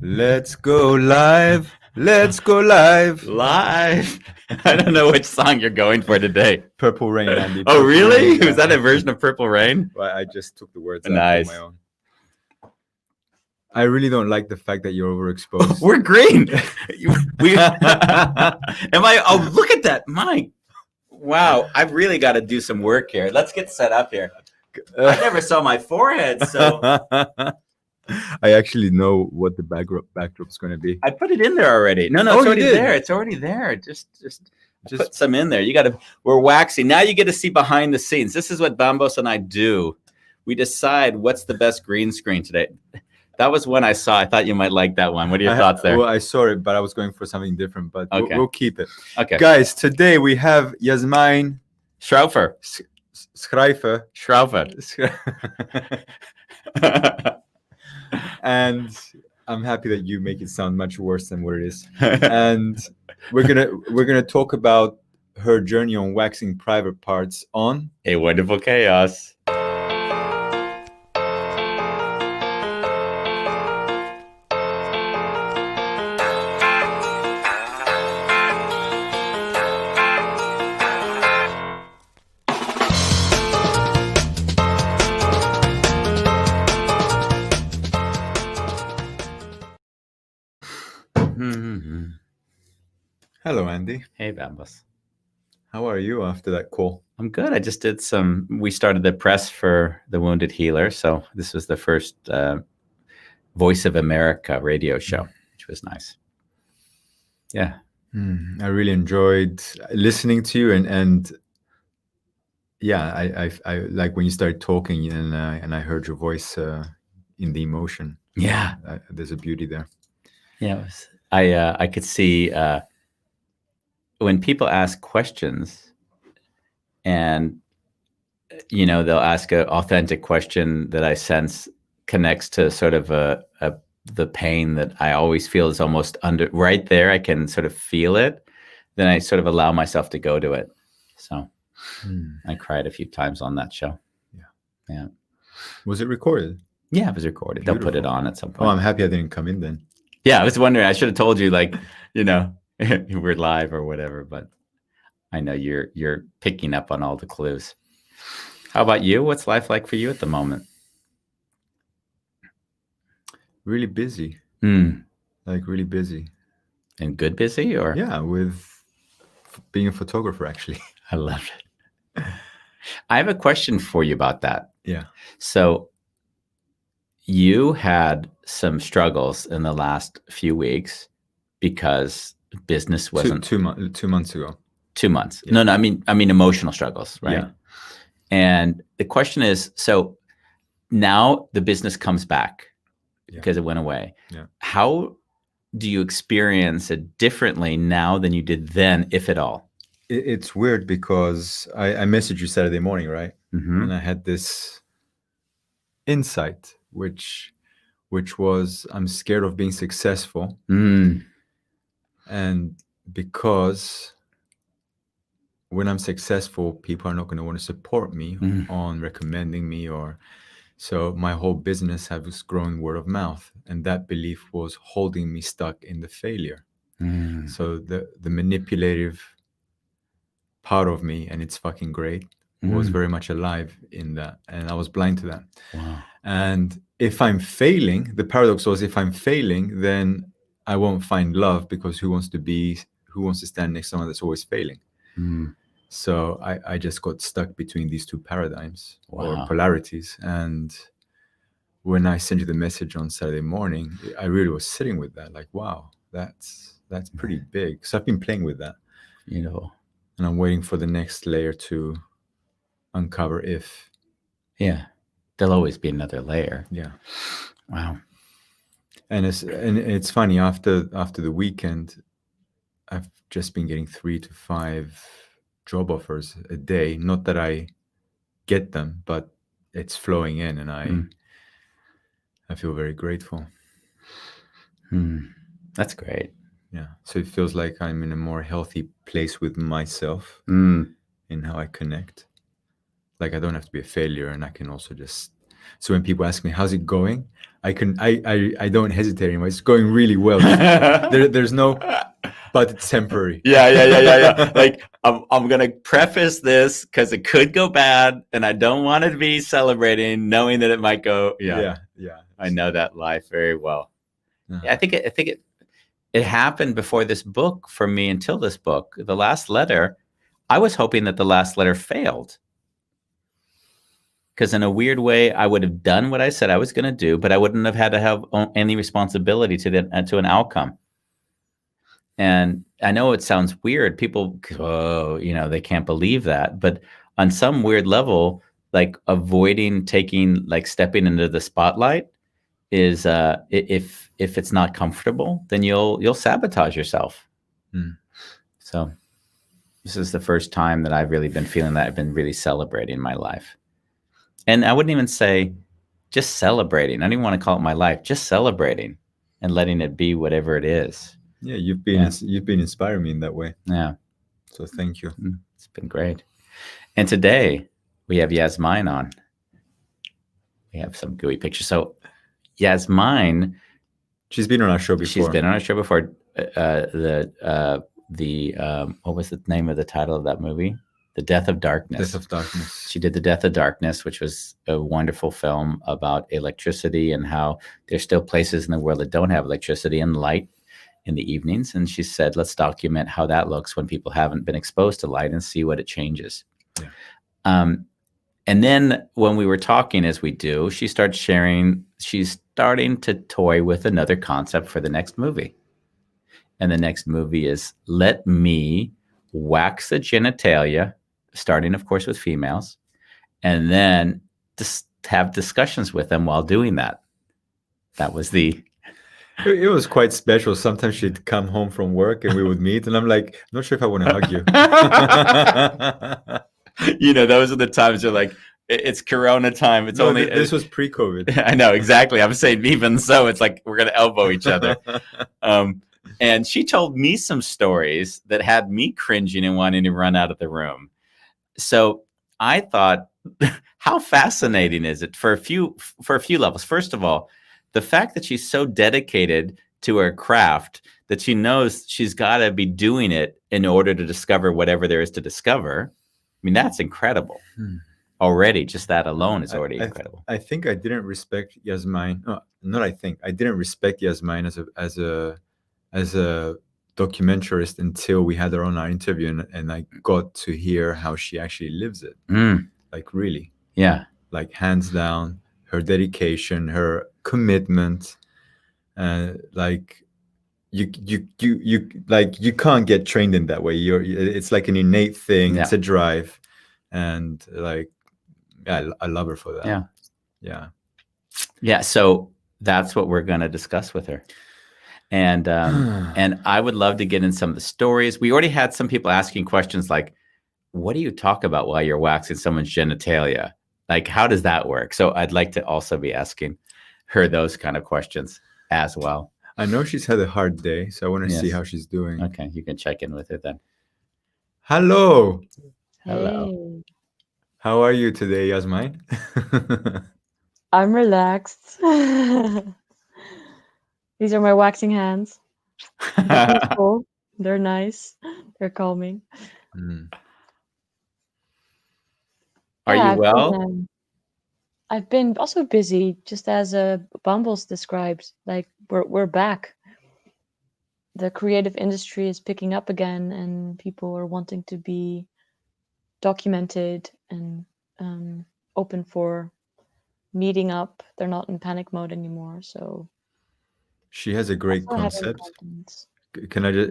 Let's go live. Let's go live. Live. I don't know which song you're going for today. Purple Rain, Andy. Oh, Purple really? Rain, yeah. Was that a version of Purple Rain? Well, I just took the words out Nice. on my own. I really don't like the fact that you're overexposed. We're green. Am I? Oh, look at that, Mike. Wow, I've really got to do some work here. Let's get set up here. I never saw my forehead, so I actually know what the backdrop's going to be. I put it in there already. No, Oh, it's you already did? there. It's already there. Just put some in there. You got to. We're waxing. Now you get to see behind the scenes. This is what Bambos and I do. We decide what's the best green screen today. That was one I saw. I thought you might like that one. What are your thoughts there? Well, I saw it, but I was going for something different. But Okay. we'll keep it. Okay. Guys, today we have Jasmijn Schrofer. Schrofer. And I'm happy that you make it sound much worse than what it is. And we're gonna talk about her journey on waxing private parts on A Wonderful Chaos. Hello, Andy. Hey, Bambos. How are you after that call? I'm good. I just did we started the press for The Wounded Healer. So this was the first Voice of America radio show, which was nice. Yeah. I really enjoyed listening to you and yeah, I like when you started talking and I heard your voice in the emotion. Yeah. There's a beauty there. Yeah. I could see when people ask questions and, they'll ask an authentic question that I sense connects to sort of the pain that I always feel is almost right there. I can sort of feel it. Then I sort of allow myself to go to it. So I cried a few times on that show. Yeah. Was it recorded? Yeah, it was recorded. Beautiful. They'll put it on at some point. Oh, I'm happy I didn't come in then. Yeah, I was wondering. I should have told you, we're live or whatever. But I know you're picking up on all the clues. How about you? What's life like for you at the moment? Really busy. Like really busy. And good busy, or? Yeah, with being a photographer, actually. I love it. I have a question for you about that. Yeah. So you had some struggles in the last few weeks because business wasn't 2 months ago. 2 months. Yeah. No, I mean emotional struggles, right? Yeah. And the question is, so now the business comes back because it went away. Yeah. How do you experience it differently now than you did then, if at all? It's weird because I messaged you Saturday morning, right? Mm-hmm. And I had this insight, which was I'm scared of being successful. And because when I'm successful, people are not going to want to support me on recommending me so my whole business has grown word of mouth. And that belief was holding me stuck in the failure. So the manipulative part of me, and it's fucking great, was very much alive in that. And I was blind to that. Wow. And if I'm failing, the paradox was if I'm failing, then I won't find love, because who wants to stand next to someone that's always failing? So I just got stuck between these two paradigms or polarities. And when I sent you the message on Saturday morning, I really was sitting with that, like, wow, that's pretty big. So I've been playing with that, and I'm waiting for the next layer to uncover if. Yeah. There'll always be another layer. Yeah. Wow. And it's funny, after the weekend, I've just been getting 3 to 5 job offers a day. Not that I get them, but it's flowing in, and I feel very grateful. That's great. Yeah. So it feels like I'm in a more healthy place with myself in how I connect. Like I don't have to be a failure, and I can also just So when people ask me, how's it going? I don't hesitate anymore. It's going really well. There's no, but it's temporary. Yeah. Like I'm gonna preface this because it could go bad, and I don't want to be celebrating knowing that it might go. Yeah. I know that life very well. Uh-huh. Yeah, I think it happened before this book for me. Until this book, the last letter, I was hoping that the last letter failed. Because in a weird way, I would have done what I said I was going to do, but I wouldn't have had to have any responsibility to an outcome. And I know it sounds weird. People, they can't believe that. But on some weird level, like avoiding stepping into the spotlight is if it's not comfortable, then you'll sabotage yourself. So this is the first time that I've really been feeling that I've been really celebrating my life. And I wouldn't even say just celebrating. I don't even want to call it my life, just celebrating and letting it be whatever it is. Yeah, you've been inspiring me in that way. Yeah. So thank you. It's been great. And today we have Jasmijn on. We have some gooey pictures. So Jasmijn, she's been on our show before. She's been on our show before. What was the name of the title of that movie? The Death of Darkness. Death of Darkness. She did The Death of Darkness, which was a wonderful film about electricity and how there's still places in the world that don't have electricity and light in the evenings. And she said, let's document how that looks when people haven't been exposed to light and see what it changes. Yeah. And then when we were talking, as we do, she starts sharing, she's starting to toy with another concept for the next movie. And the next movie is Let Me Wax the Genitalia, starting, of course, with females, and then just have discussions with them while doing that. That was it was quite special. Sometimes she'd come home from work and we would meet, and I'm like, not sure if I want to hug you. Those are the times you're like, it's Corona time. It's only this was pre-COVID. I know, exactly. I'm saying even so, it's like we're gonna elbow each other. And she told me some stories that had me cringing and wanting to run out of the room. So I thought, how fascinating is it for a few levels? First of all, the fact that she's so dedicated to her craft that she knows she's got to be doing it in order to discover whatever there is to discover. I mean, that's incredible. Already, just that alone is already incredible. I think I didn't respect Jasmijn. I didn't respect Jasmijn as a documentarist until we had her on our interview, and I got to hear how she actually lives it. Like really. Yeah. Like hands down, her dedication, her commitment, like you can't get trained in that way. It's like an innate thing. Yeah. It's a drive, and like, yeah, I love her for that. Yeah. So that's what we're going to discuss with her. And I would love to get in some of the stories. We already had some people asking questions like, what do you talk about while you're waxing someone's genitalia? Like, how does that work? So I'd like to also be asking her those kind of questions as well. I know she's had a hard day, so I want to see how she's doing. Okay, you can check in with her then. Hello. Hello. Hey. How are you today, Jasmijn? I'm relaxed. These are my waxing hands. They're peaceful. They're nice. They're calming. Are you well? I've been also busy, just as Bumbles described. Like we're back. The creative industry is picking up again, and people are wanting to be documented and open for meeting up. They're not in panic mode anymore. So she has a great concept.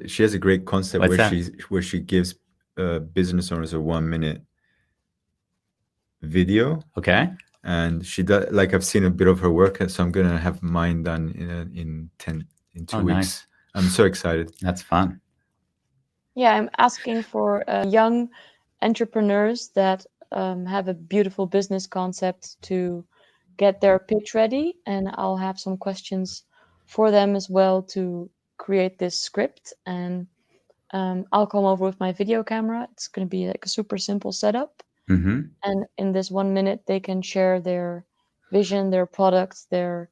She has a great concept where she gives business owners a 1-minute video. Okay. And she does, like, I've seen a bit of her work, so I'm gonna have mine done in 2 weeks. Nice. I'm so excited. That's fun. Yeah, I'm asking for young entrepreneurs that have a beautiful business concept to get their pitch ready, and I'll have some questions for them as well to create this script. And I'll come over with my video camera. It's going to be like a super simple setup. Mm-hmm. And in this 1 minute, they can share their vision, their products, their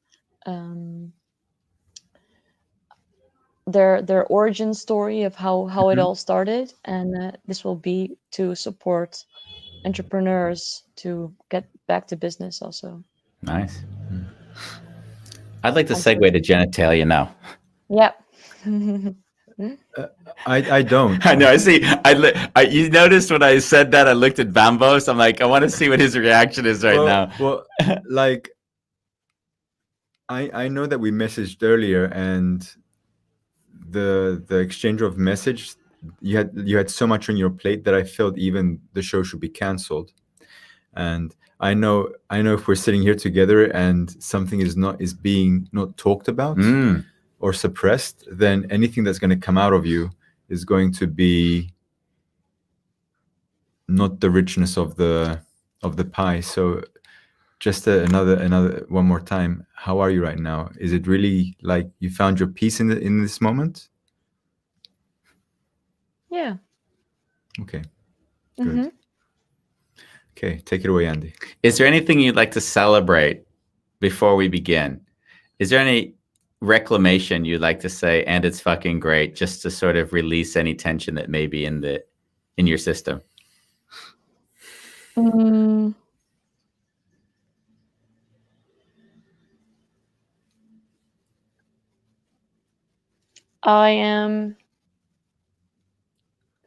origin story of how it all started, and this will be to support entrepreneurs to get back to business also. Nice. I'd like to segue to genitalia now. Yeah. I don't. I know. I see. You noticed when I said that, I looked at Bambos. I'm like, I want to see what his reaction is right now. Well, like, I know that we messaged earlier, and the exchange of message, you had so much on your plate that I felt even the show should be canceled. And I know if we're sitting here together and something is being not talked about or suppressed, then anything that's going to come out of you is going to be not the richness of the pie. So just another one more time, how are you right now? Is it really like you found your peace in this moment? Yeah. Okay, good. Okay, take it away, Andy. Is there anything you'd like to celebrate before we begin? Is there any reclamation you'd like to say, and it's fucking great, just to sort of release any tension that may be in your system? I am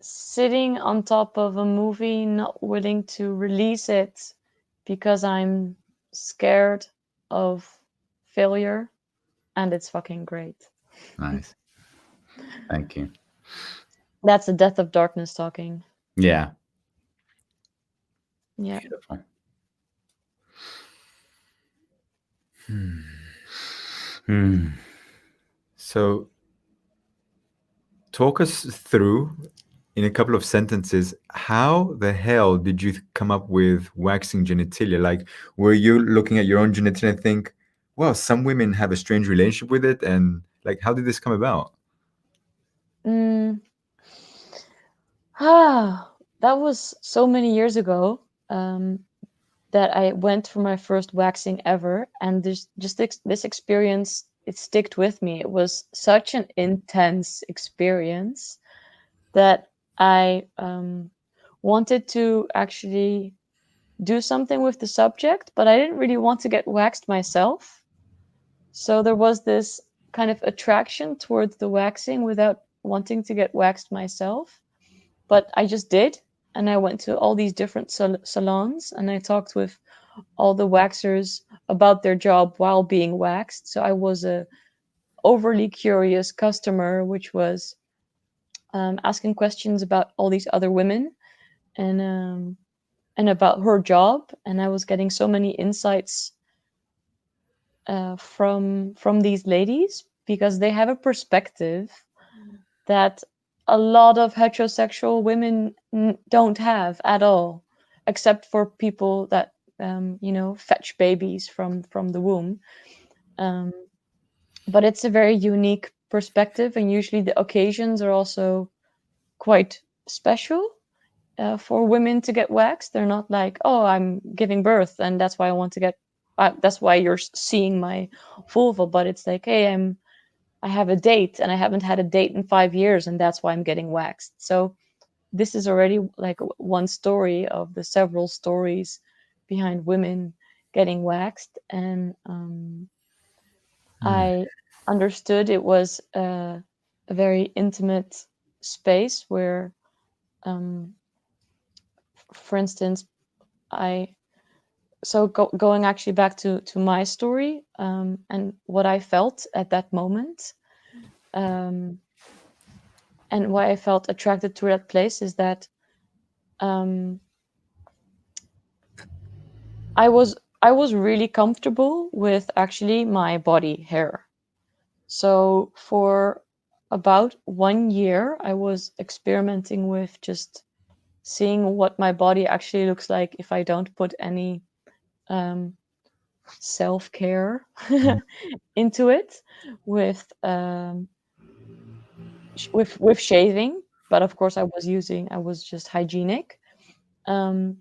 sitting on top of a movie, not willing to release it because I'm scared of failure, and it's fucking great. Nice. Thank you. That's the death of darkness talking. Yeah. Yeah. Beautiful. So talk us through, in a couple of sentences, how the hell did you come up with waxing genitalia? Like, were you looking at your own genitalia and think, well, some women have a strange relationship with it, and like, how did this come about? That was so many years ago that I went for my first waxing ever, and there's just this experience, it sticked with me. It was such an intense experience that I wanted to actually do something with the subject, but I didn't really want to get waxed myself. So there was this kind of attraction towards the waxing without wanting to get waxed myself. But I just did. And I went to all these different salons, and I talked with all the waxers about their job while being waxed. So I was a overly curious customer, which was asking questions about all these other women and about her job. And I was getting so many insights from these ladies, because they have a perspective that a lot of heterosexual women don't have at all, except for people that fetch babies from the womb. But it's a very unique perspective, and usually the occasions are also quite special for women to get waxed. They're not like, oh, I'm giving birth and that's why I want to get that's why you're seeing my vulva. But it's like, hey, I have a date and I haven't had a date in 5 years, and that's why I'm getting waxed. So this is already like one story of the several stories behind women getting waxed. And I understood it was a very intimate space where, for instance, going actually back to my story and what I felt at that moment, and why I felt attracted to that place is that I was really comfortable with actually my body hair. So for about 1 year, I was experimenting with just seeing what my body actually looks like if I don't put any self-care into it with shaving. But of course I was just hygienic, and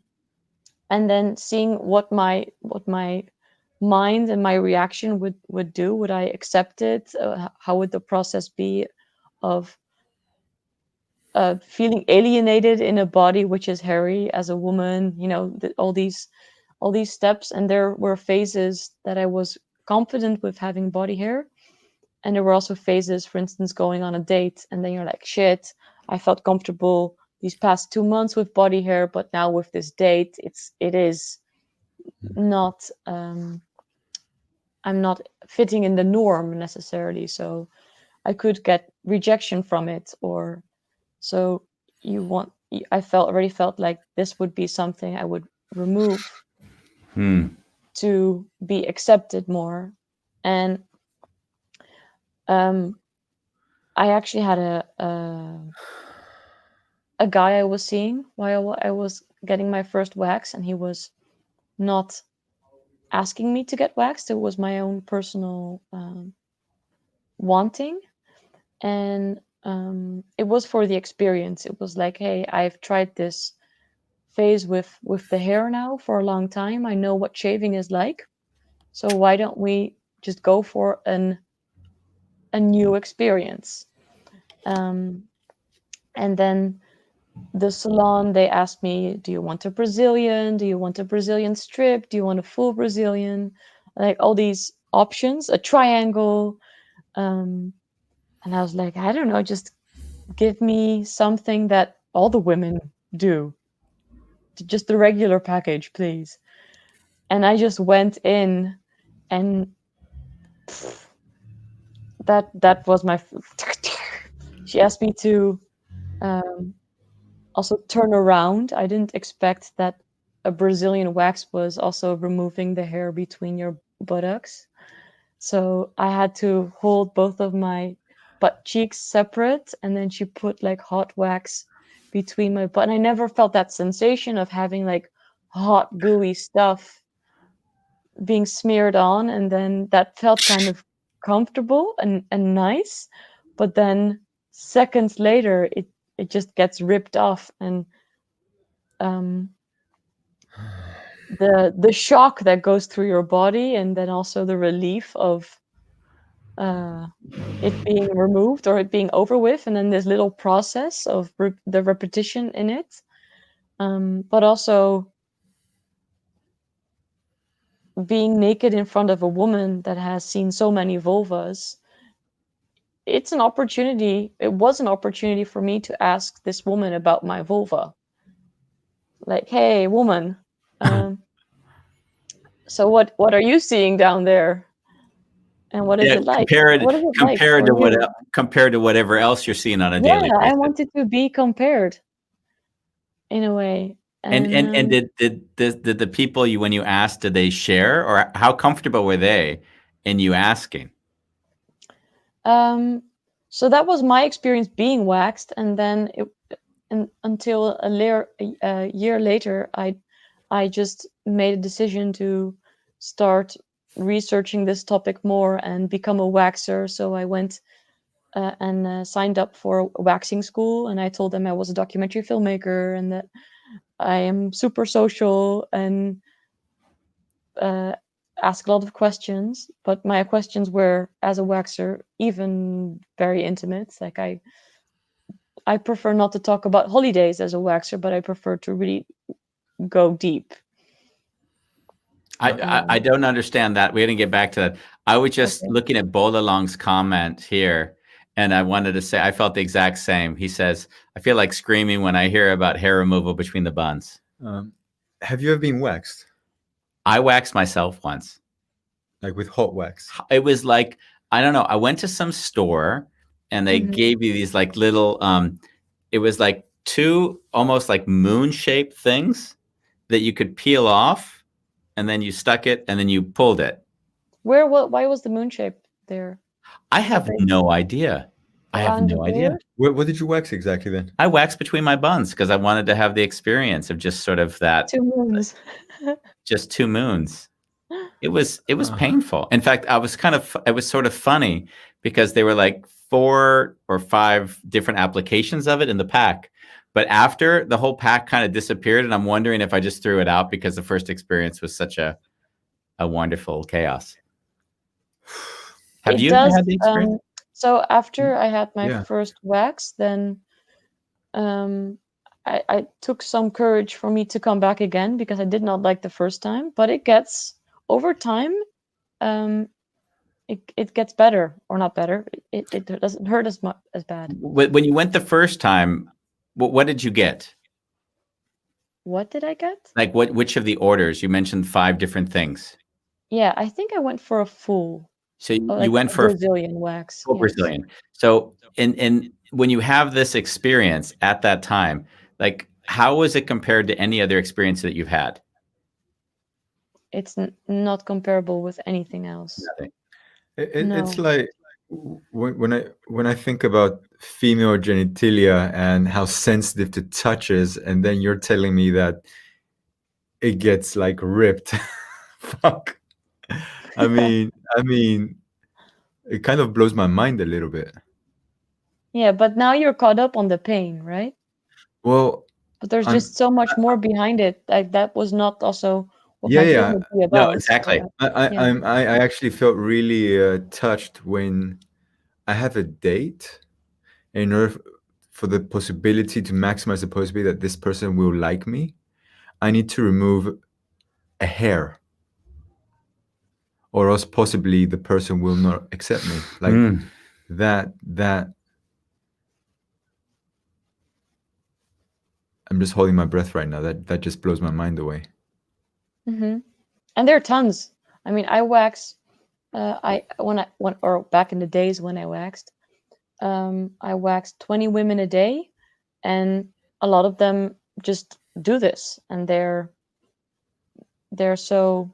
then seeing what my mind and my reaction would do. Would I accept it? How would the process be of feeling alienated in a body which is hairy as a woman? You know, all these steps. And there were phases that I was confident with having body hair, and there were also phases, for instance, going on a date, and then you're like, shit, I felt comfortable these past 2 months with body hair, but now with this date, it is not. I'm not fitting in the norm necessarily, so I could get rejection from it, or so I already felt like this would be something I would remove to be accepted more. And I actually had a guy I was seeing while I was getting my first wax, and he was not asking me to get waxed. It was my own personal wanting, and it was for the experience. It was like, hey, I've tried this phase with the hair now for a long time. I know what shaving is like, so why don't we just go for a new experience? And then the salon, they asked me, do you want a Brazilian? Do you want a Brazilian strip? Do you want a full Brazilian? Like all these options, a triangle. And I was like, I don't know, just give me something that all the women do. Just the regular package, please. And I just went in, and that was my. She asked me to also turn around. I didn't expect that a Brazilian wax was also removing the hair between your buttocks. So I had to hold both of my butt cheeks separate, and then she put like hot wax between my butt. And I never felt that sensation of having like hot, gooey stuff being smeared on, and then that felt kind of comfortable and nice. But then seconds later, it just gets ripped off, and the shock that goes through your body, and then also the relief of it being removed or it being over with, and then this little process of the repetition in it, but also being naked in front of a woman that has seen so many vulvas. It's an opportunity. It was an opportunity for me to ask this woman about my vulva. Like, hey, woman, so what are you seeing down there? And what is it like? What is it like compared to whatever else you're seeing on a daily basis? I wanted to be compared in a way. And did the people when you asked, did they share, or how comfortable were they in you asking? So that was my experience being waxed, and then until a year later, I just made a decision to start researching this topic more and become a waxer. So I went and signed up for a waxing school, and I told them I was a documentary filmmaker and that I am super social and ask a lot of questions. But my questions were, as a waxer, even very intimate. Like I prefer not to talk about holidays as a waxer, but I prefer to really go deep. I don't understand that. We're going to get back to that. I was just looking at Bolalong's comment here, and I wanted to say I felt the exact same. He says, I feel like screaming when I hear about hair removal between the buns. Have you ever been waxed? I waxed myself once. Like with hot wax? It was like, I don't know. I went to some store, and they gave you these like little, it was like two almost like moon-shaped things that you could peel off. And then you stuck it, and then you pulled it. Why was the moon shape there? I have no idea. I have no idea. What did you wax exactly then? I waxed between my buns because I wanted to have the experience of just sort of that. 2 moons. Just 2 moons. It was painful. In fact, it was sort of funny because they were like 4 or 5 different applications of it in the pack. But after, the whole pack kind of disappeared, and I'm wondering if I just threw it out because the first experience was such a a wonderful chaos. Have It you does. had the experience? So after I had my Yeah. first wax, then I took some courage for me to come back again because I did not like the first time. But it gets over time. It gets better, or not better. It doesn't hurt as much as bad. When you went the first time, what did you get? What did I get? Like which of the orders? You mentioned 5 different things. Yeah, I think I went for a full, So you like went a for Brazilian wax. full Yes. Brazilian. So in when you have this experience at that time, like how was it compared to any other experience that you've had? It's not comparable with anything else. Nothing. It's No. like when I think about female genitalia and how sensitive to touches, and then you're telling me that it gets like ripped. Fuck. I mean, it kind of blows my mind a little bit. Yeah, but now you're caught up on the pain, right? Well, But there's I'm just so much more behind it. Like that was not also what yeah, my yeah. film would be No, about. exactly. Yeah. I actually felt really touched when I have a date, and in order for the possibility to maximize the possibility that this person will like me, I need to remove a hair, or else possibly the person will not accept me. Like that I'm just holding my breath right now. That just blows my mind away. Mm-hmm. And there are tons. I mean, I wax. Or back in the days when I waxed, I waxed 20 women a day, and a lot of them just do this, and they're so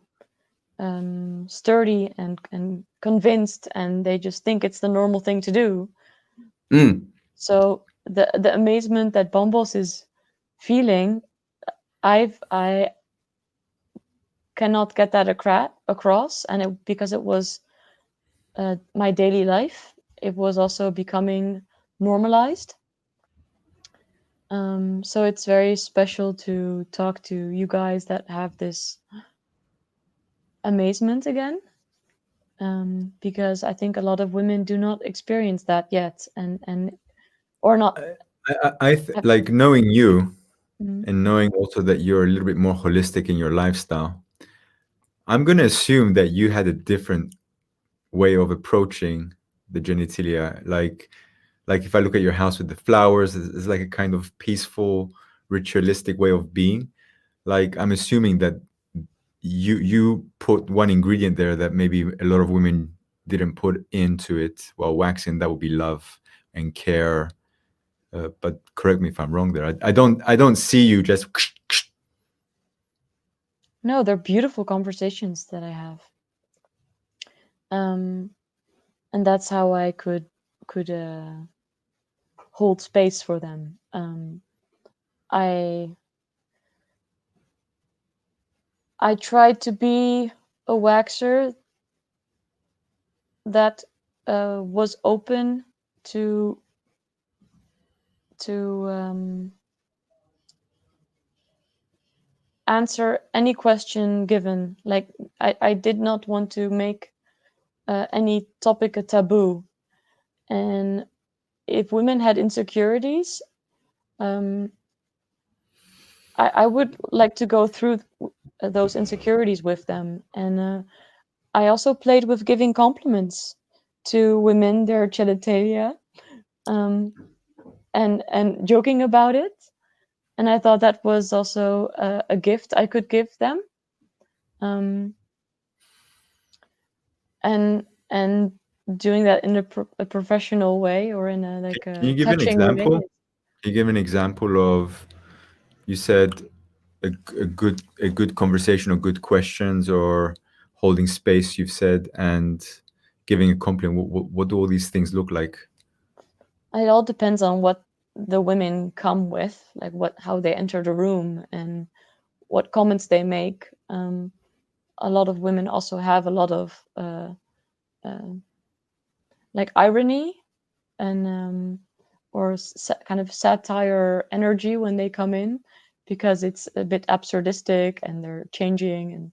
sturdy and convinced, and they just think it's the normal thing to do. So the amazement that Bombos is feeling, I cannot get that across, and because it was my daily life, it was also becoming normalized. So it's very special to talk to you guys that have this amazement again, because I think a lot of women do not experience that yet, and or not. Like knowing you, Mhm. and knowing also that you're a little bit more holistic in your lifestyle, I'm going to assume that you had a different way of approaching the genitalia. Like if I look at your house with the flowers, it's like a kind of peaceful, ritualistic way of being. Like I'm assuming that you put one ingredient there that maybe a lot of women didn't put into it while waxing. That would be love and care. But correct me if I'm wrong there. I don't see you just. No, they're beautiful conversations that I have, and that's how I could hold space for them. I tried to be a waxer that was open to answer any question given. Like I did not want to make any topic a taboo, and if women had insecurities, I would like to go through those insecurities with them. And I also played with giving compliments to women, their genitalia, and joking about it. And I thought that was also a gift I could give them. And doing that in a professional way, or in a Can you give an touching way. example? Can you give an example of, you said a good conversation or good questions or holding space, you've said, and giving a compliment. What do all these things look like? It all depends on what the women come with, like how they enter the room and what comments they make. A lot of women also have a lot of like irony and or kind of satire energy when they come in, because it's a bit absurdistic and they're changing,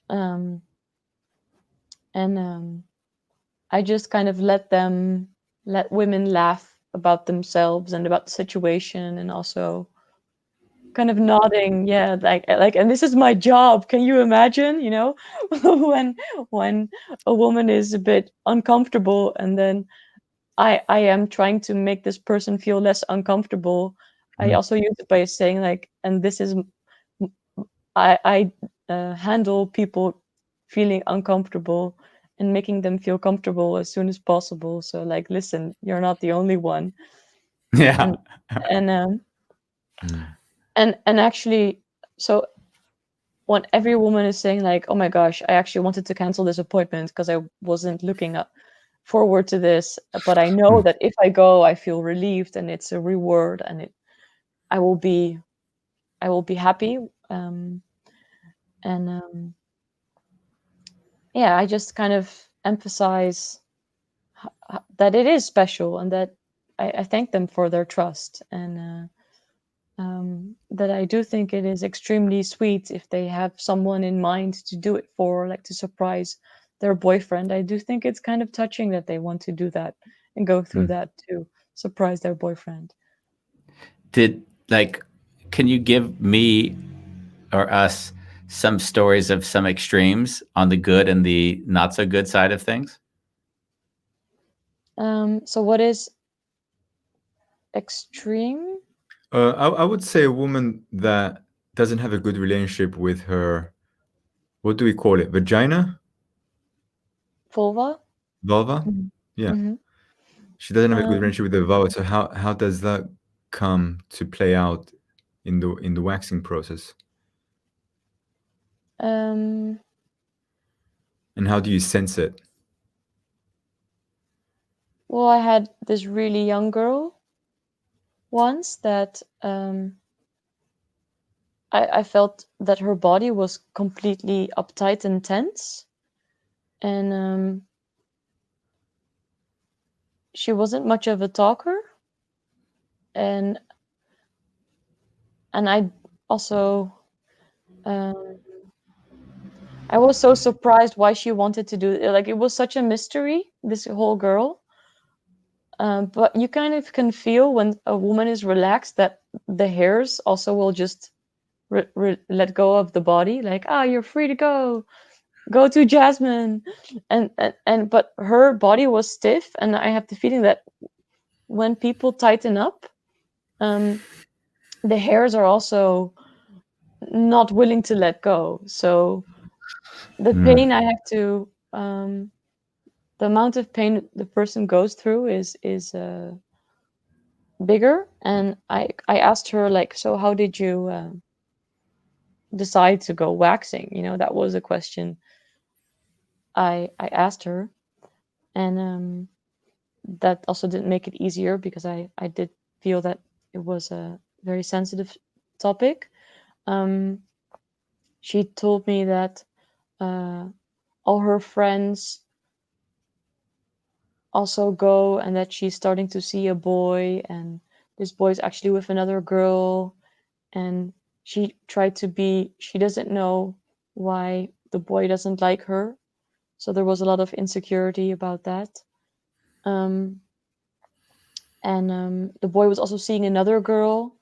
um, and I just kind of let women laugh about themselves and about the situation, and also kind of nodding, yeah, like, and this is my job. Can you imagine, when a woman is a bit uncomfortable, and then I am trying to make this person feel less uncomfortable. I also use it by saying like, and this is I handle people feeling uncomfortable and making them feel comfortable as soon as possible. So like, listen, you're not the only one. Yeah. And and actually, so when every woman is saying like, oh my gosh, I actually wanted to cancel this appointment because I wasn't looking forward to this, but I know that if I go, I feel relieved, and it's a reward, and I will be happy. And yeah, I just kind of emphasize that it is special, and that I thank them for their trust, and that I do think it is extremely sweet if they have someone in mind to do it for, like to surprise their boyfriend. I do think it's kind of touching that they want to do that and go through that to surprise their boyfriend. Can you give me or us some stories of some extremes on the good and the not so good side of things? So what is extreme? I would say a woman that doesn't have a good relationship with her, what do we call it? Vagina? Vulva? Vulva? Mhm. Yeah. Mhm. She doesn't have a good Um, relationship with the vulva. So how does that come to play out in the waxing process? um, And how do you sense it? well, I had this really young girl once that I felt that her body was completely uptight and tense, and she wasn't much of a talker, and I also um, I was so surprised why she wanted to do it. Like, it was such a mystery, this whole girl. But you kind of can feel when a woman is relaxed that the hairs also will just let go of the body. Like, you're free to go to Jasmine, and but her body was stiff, and I have the feeling that when people tighten up, the hairs are also not willing to let go. So the pain I have to the amount of pain the person goes through is bigger. And I asked her like, so how did you decide to go waxing? That was a question I asked her, and that also didn't make it easier because I did feel that it was a very sensitive topic. She told me that all her friends also go, and that she's starting to see a boy, and this boy's actually with another girl, and she doesn't know why the boy doesn't like her, so there was a lot of insecurity about that. um, and the boy was also seeing another girl,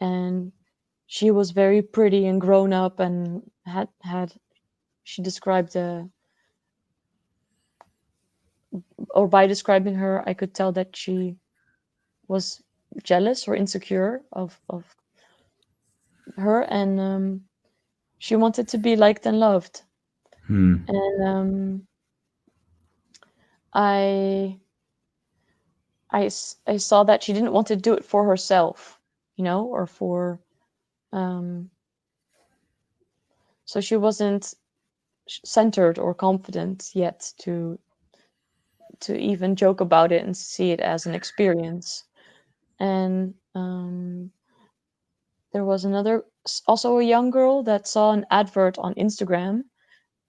and she was very pretty and grown up, and had she described or by describing her, I could tell that she was jealous or insecure of her, and she wanted to be liked and loved. And I, I saw that she didn't want to do it for herself, or for so she wasn't centered or confident yet to even joke about it and see it as an experience. And there was also a young girl that saw an advert on Instagram,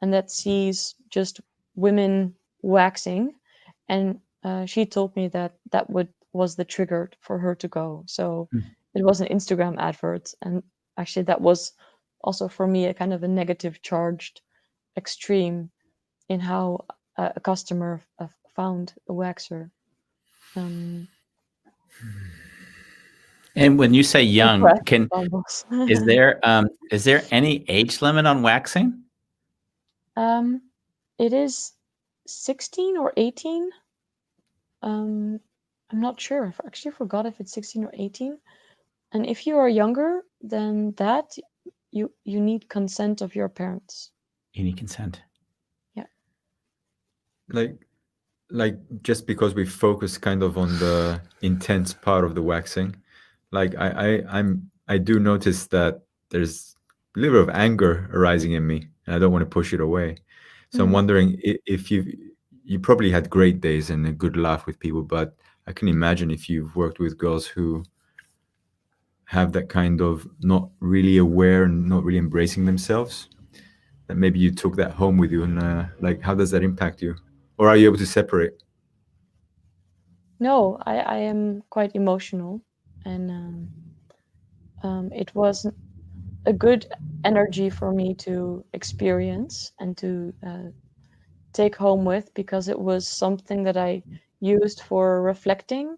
and that sees just women waxing, and she told me that was the trigger for her to go. So it was an Instagram advert, and actually that was also for me a kind of a negative charged extreme in how a customer found a waxer. And when you say young, Request bumbles. is there any age limit on waxing? It is 16 or 18. I'm not sure. I actually forgot if it's 16 or 18. And if you are younger than that, you need consent of your parents. You need consent. Yeah. Like just because we focus kind of on the intense part of the waxing, like I do notice that there's a little bit of anger arising in me, and I don't want to push it away. So I'm wondering if you probably had great days and a good laugh with people, but I can imagine if you've worked with girls who have that kind of not really aware and not really embracing themselves, that maybe you took that home with you, and like how does that impact you, or are you able to separate? No, I am quite emotional, and it was a good energy for me to experience and to take home with, because it was something that I used for reflecting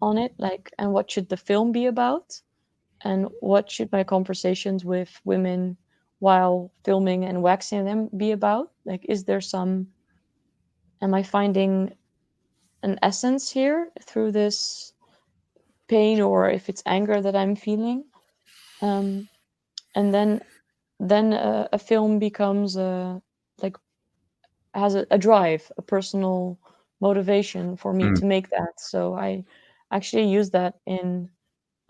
on it, like, and what should the film be about, and what should my conversations with women while filming and waxing them be about? Like, am I finding an essence here through this pain, or if it's anger that I'm feeling? And then a film becomes like has a drive, a personal motivation for me to make that. So I actually use that in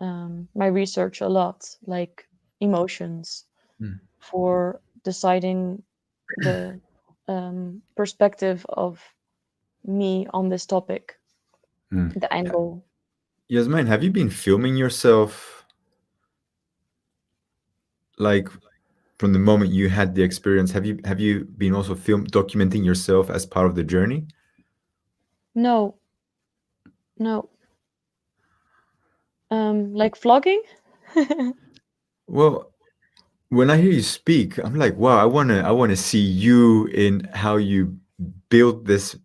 my research a lot, like emotions, for deciding the perspective of me on this topic, the angle. Yasmijn, have you been filming yourself, like from the moment you had the experience? Have you been also documenting yourself as part of the journey? No. Like vlogging. Well, when I hear you speak, I'm like, wow, I wanna see you in how you build this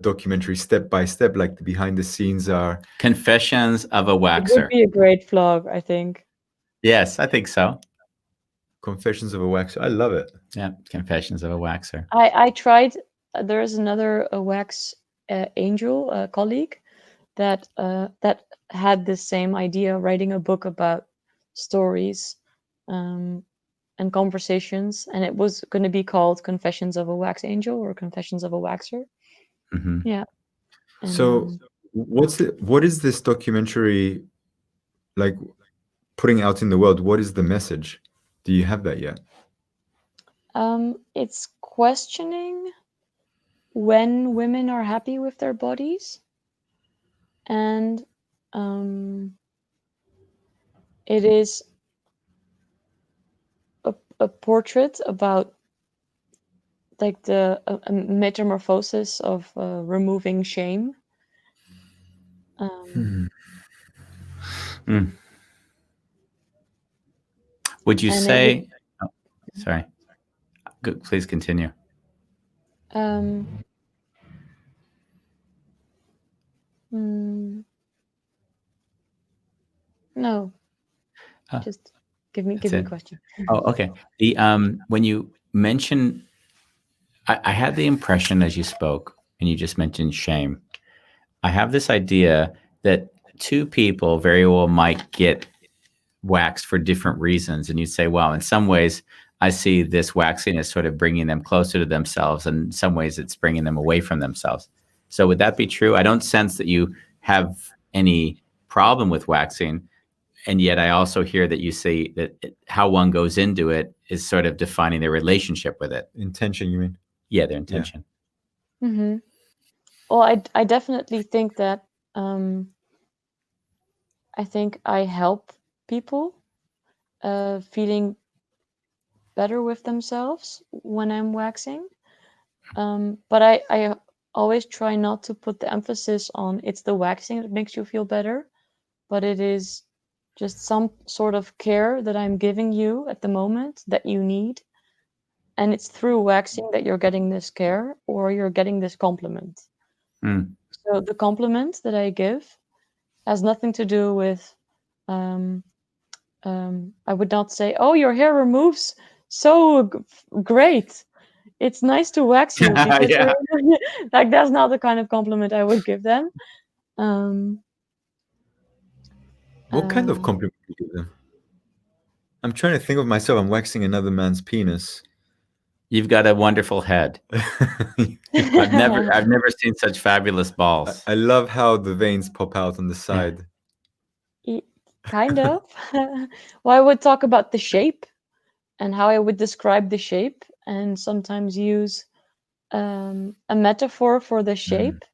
documentary step by step, like the behind the scenes are. Confessions of a It would Waxer. be a great vlog, I think. Yes, I think so. Confessions of a Waxer. I love it. Yeah, Confessions of a Waxer. I tried. There is another wax angel colleague that had the same idea, writing a book about stories and conversations, and it was going to be called Confessions of a Wax Angel or Confessions of a Waxer. Mm-hmm. Yeah. And, so what is this documentary like putting out in the world? What is the message? Do you have that yet? it's questioning when women are happy with their bodies, and it is a portrait about like the metamorphosis of removing shame. Would you And say? Sorry. Good. Please continue. No, just give me a question. Oh, okay. The when you mention, I had the impression as you spoke, and you just mentioned shame. I have this idea that two people very well might get waxed for different reasons, and you'd say, "Well, in some ways, I see this waxing as sort of bringing them closer to themselves, and in some ways, it's bringing them away from themselves." So, would that be true? I don't sense that you have any problem with waxing. And yet I also hear that you say that how one goes into it is sort of defining their relationship with it. Intention, you mean? Yeah, their intention. Yeah. Mm-hmm. Well, I definitely think that I think I help people feeling better with themselves when I'm waxing. But I always try not to put the emphasis on it's the waxing that makes you feel better, but it is just some sort of care that I'm giving you at the moment that you need. and it's through waxing that you're getting this care or you're getting this compliment. So the compliment that I give has nothing to do with I would not say, oh, your hair removes so great, it's nice to wax you, because Yeah. like that's not the kind of compliment I would give them. What kind of compliment do you give them? I'm trying to think of myself. I'm waxing another man's penis. You've got a wonderful head. I've never seen such fabulous balls. I love how the veins pop out on the side. Kind of. Well, I would talk about the shape and how I would describe the shape, and sometimes use a metaphor for the shape,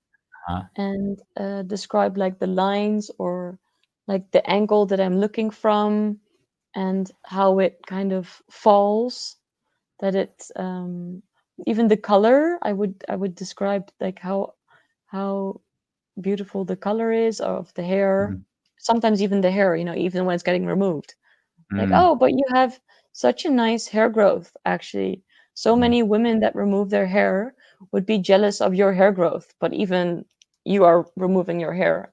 and describe like the lines or like the angle that I'm looking from, and how it kind of falls, that it's even the color. I would describe like how beautiful the color is of the hair. Sometimes even the hair, even when it's getting removed. Like, oh, but you have such a nice hair growth, actually. So many women that remove their hair would be jealous of your hair growth, but even you are removing your hair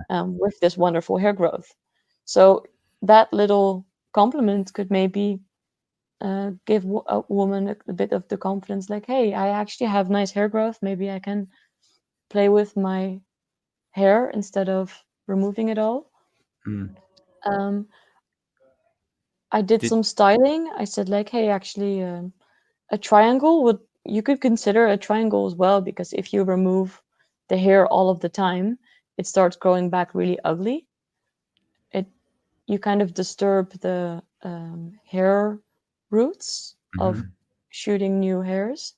with this wonderful hair growth. So that little compliment could maybe give a woman a bit of the confidence, like, hey, I actually have nice hair growth. Maybe I can play with my hair instead of removing it all. I did some styling. I said, like, hey, actually, a triangle you could consider a triangle as well, because if you remove the hair all of the time, it starts growing back really ugly. You kind of disturb the hair roots of shooting new hairs.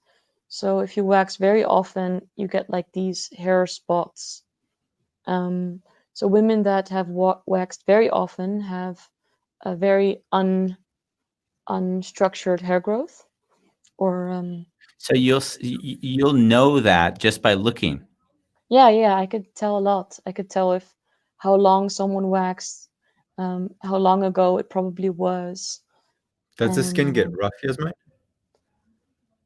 So if you wax very often, you get like these hair spots. So women that have waxed very often have a very unstructured hair growth, or so you'll know that just by looking. Yeah, I could tell a lot. I could tell if how long someone waxed, how long ago it probably was. Does the skin get rough, Jasmijn?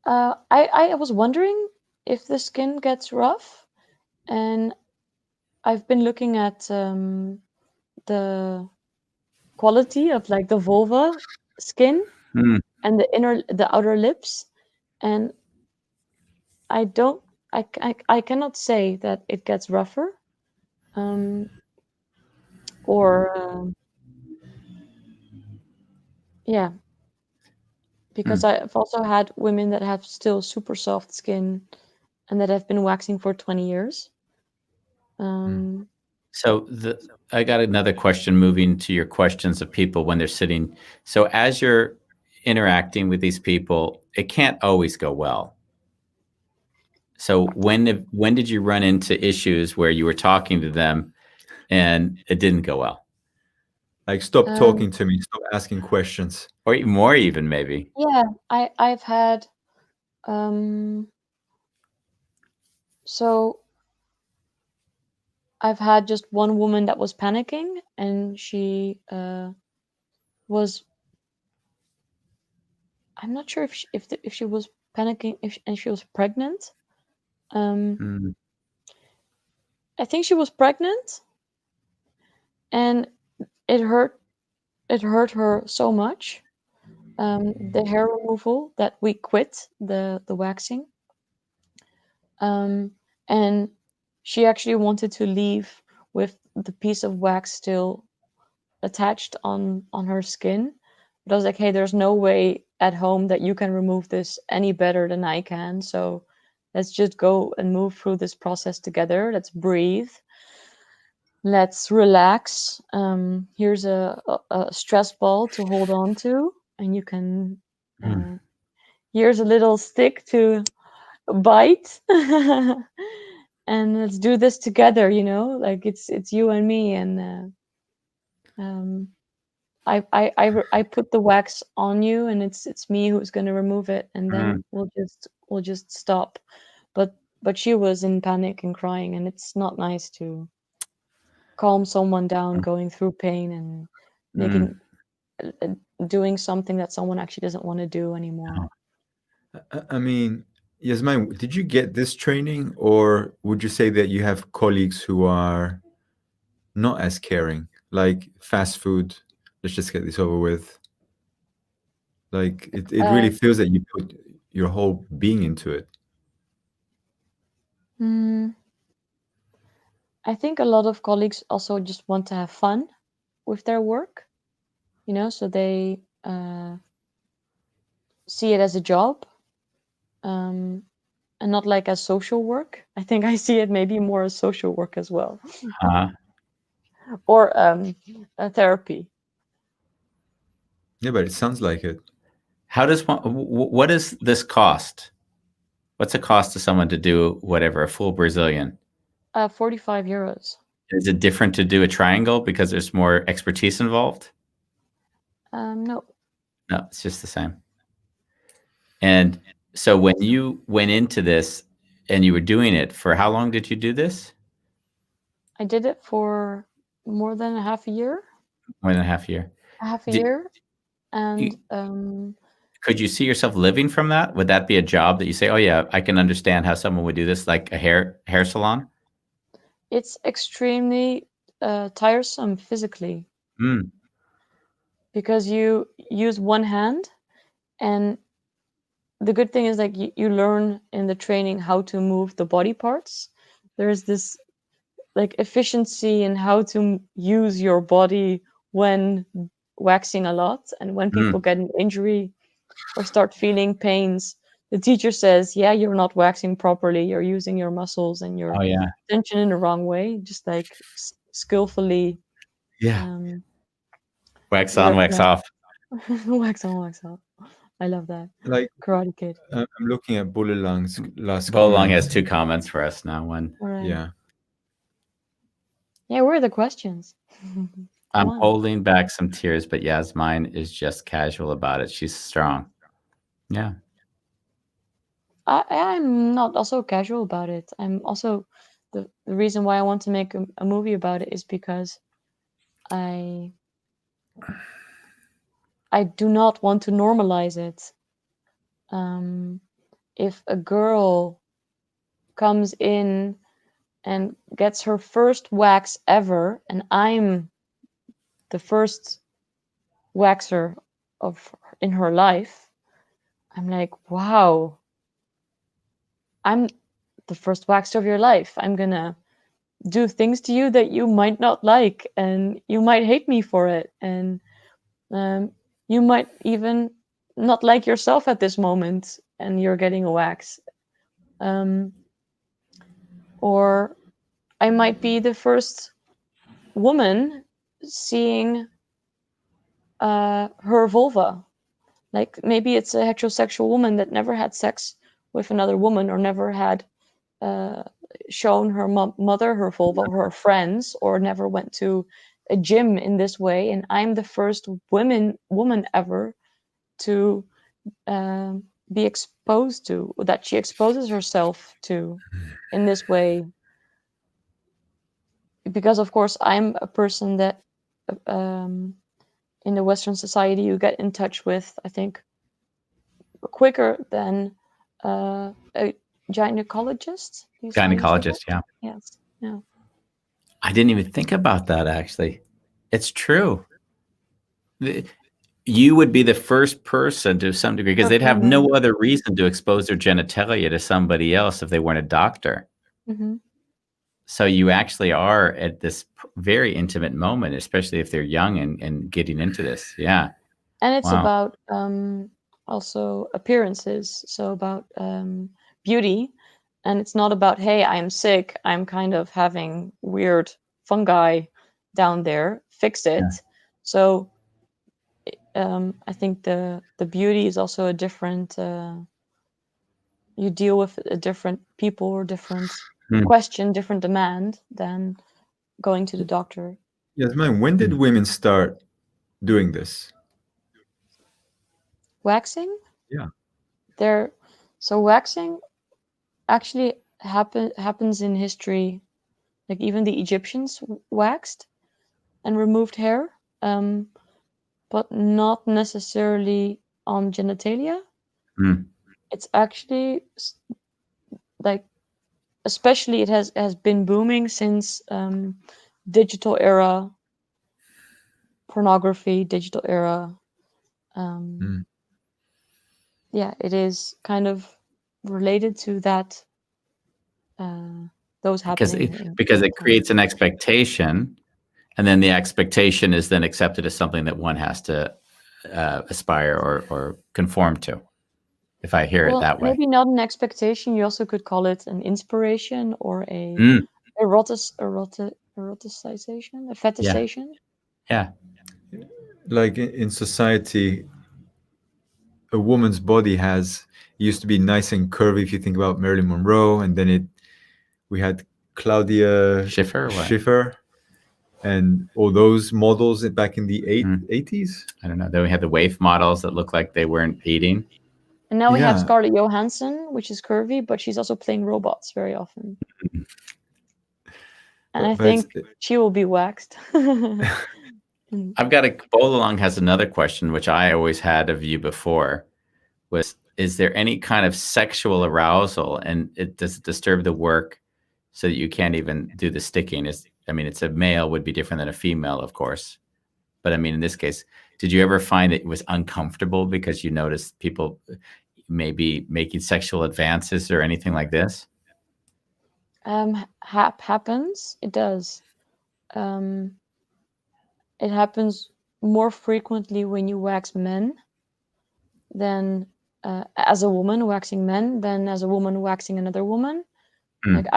I was wondering if the skin gets rough, and I've been looking at the quality of like the vulva skin and the outer lips, and I cannot say that it gets rougher, or yeah, because I've also had women that have still super soft skin and that have been waxing for 20 years. So I got another question, moving to your questions of people when they're sitting. So as you're interacting with these people, it can't always go well. So when did you run into issues where you were talking to them and it didn't go well? Like, stop talking to me, stop asking questions. Or more even, maybe. Yeah, I've had so I've had just one woman that was panicking, and she was, I'm not sure if she was panicking, and she was pregnant. I think she was pregnant, and it hurt her so much, the hair removal, that we quit the waxing. And she actually wanted to leave with the piece of wax still attached on her skin. But I was like, hey, there's no way at home that you can remove this any better than I can. So let's just go and move through this process together. Let's breathe. Let's relax. Here's a stress ball to hold on to, and you can. Here's a little stick to bite, and let's do this together. Like it's you and me, and I put the wax on you, and it's me who's going to remove it, and then we'll just stop. But she was in panic and crying, and it's not nice to calm someone down going through pain and making doing something that someone actually doesn't want to do anymore. I mean, Jasmijn, did you get this training, or would you say that you have colleagues who are not as caring, like fast food? Let's just get this over with. Like it really feels that you put your whole being into it. I think a lot of colleagues also just want to have fun with their work, so they see it as a job, and not like as social work. I think I see it maybe more as social work as well, or a therapy. Yeah, but it sounds like it. How does one? What does this cost? What's it cost to someone to do whatever, a full Brazilian? 45 euros. Is it different to do a triangle because there's more expertise involved? No. No, it's just the same. And so when you went into this and you were doing it, for how long did you do this? I did it for more than a half a year. More than a half year. Year. And could you see yourself living from that? Would that be a job that you say, oh yeah, I can understand how someone would do this, like a hair salon? It's extremely tiresome physically. Because you use one hand, and the good thing is like you learn in the training how to move the body parts. There's this like efficiency in how to use your body when waxing a lot, and when people get an injury or start feeling pains, the teacher says, yeah, you're not waxing properly, you're using your muscles and your tension in the wrong way, just like skillfully wax on, wax off. Wax on, wax off. I love that. Like Karate Kid. I'm looking at Bulelang's last Bolelang has 2 comments for us now. One. Right. Yeah, where are the questions? I'm holding back some tears, but Jasmijn is just casual about it. She's strong. Yeah. I'm not also casual about it. I'm also the reason why I want to make a movie about it is because I do not want to normalize it. If a girl comes in and gets her first wax ever, and I'm the first waxer in her life, I'm like, wow, I'm the first waxer of your life. I'm gonna do things to you that you might not like, and you might hate me for it, and you might even not like yourself at this moment, and you're getting a wax. Or I might be the first woman seeing her vulva. Like maybe it's a heterosexual woman that never had sex with another woman, or never had shown her mother her vulva, or her friends, or never went to a gym in this way, and I'm the first woman ever to be exposed to, that she exposes herself to in this way. Because of course I'm a person that in the Western society you get in touch with, I think, quicker than a gynecologist. Gynecologist, yeah. Yes. Yeah. I didn't even think about that, actually. It's true. You would be the first person to some degree, because they'd have no other reason to expose their genitalia to somebody else if they weren't a doctor. Mm-hmm. So you actually are at this very intimate moment, especially if they're young and getting into this. Yeah. And it's about also appearances. So about beauty. And it's not about, hey, I'm sick, I'm kind of having weird fungi down there, fix it. Yeah. So I think the beauty is also a different, you deal with a different people or different question, different demand than going to the doctor. Jasmijn, when did women start doing this? Waxing? Yeah. So waxing actually happens in history. Like even the Egyptians waxed and removed hair, but not necessarily on genitalia. It's actually like, especially it has been booming since digital era pornography, digital era. Yeah, it is kind of related to that. Those happening because it creates an expectation, and then the expectation is then accepted as something that one has to aspire or conform to. If I hear it that way, maybe not an expectation. You also could call it an inspiration or a eroticization, a fetishization. Yeah. Like in society, a woman's body used to be nice and curvy. If you think about Marilyn Monroe, and then we had Claudia Schiffer, and all those models back in the 80s. I don't know. Then we had the waif models that looked like they weren't eating. And now we have Scarlett Johansson, which is curvy, but she's also playing robots very often. And I think she will be waxed. I've got Bowl Along has another question, which I always had of you before, was, is there any kind of sexual arousal, and does it disturb the work so that you can't even do the sticking? It's a male would be different than a female, of course. But I mean, in this case, did you ever find it was uncomfortable because you noticed people maybe making sexual advances or anything like this? Happens. It does. It happens more frequently when you wax men than as a woman waxing men than as a woman waxing another woman. Like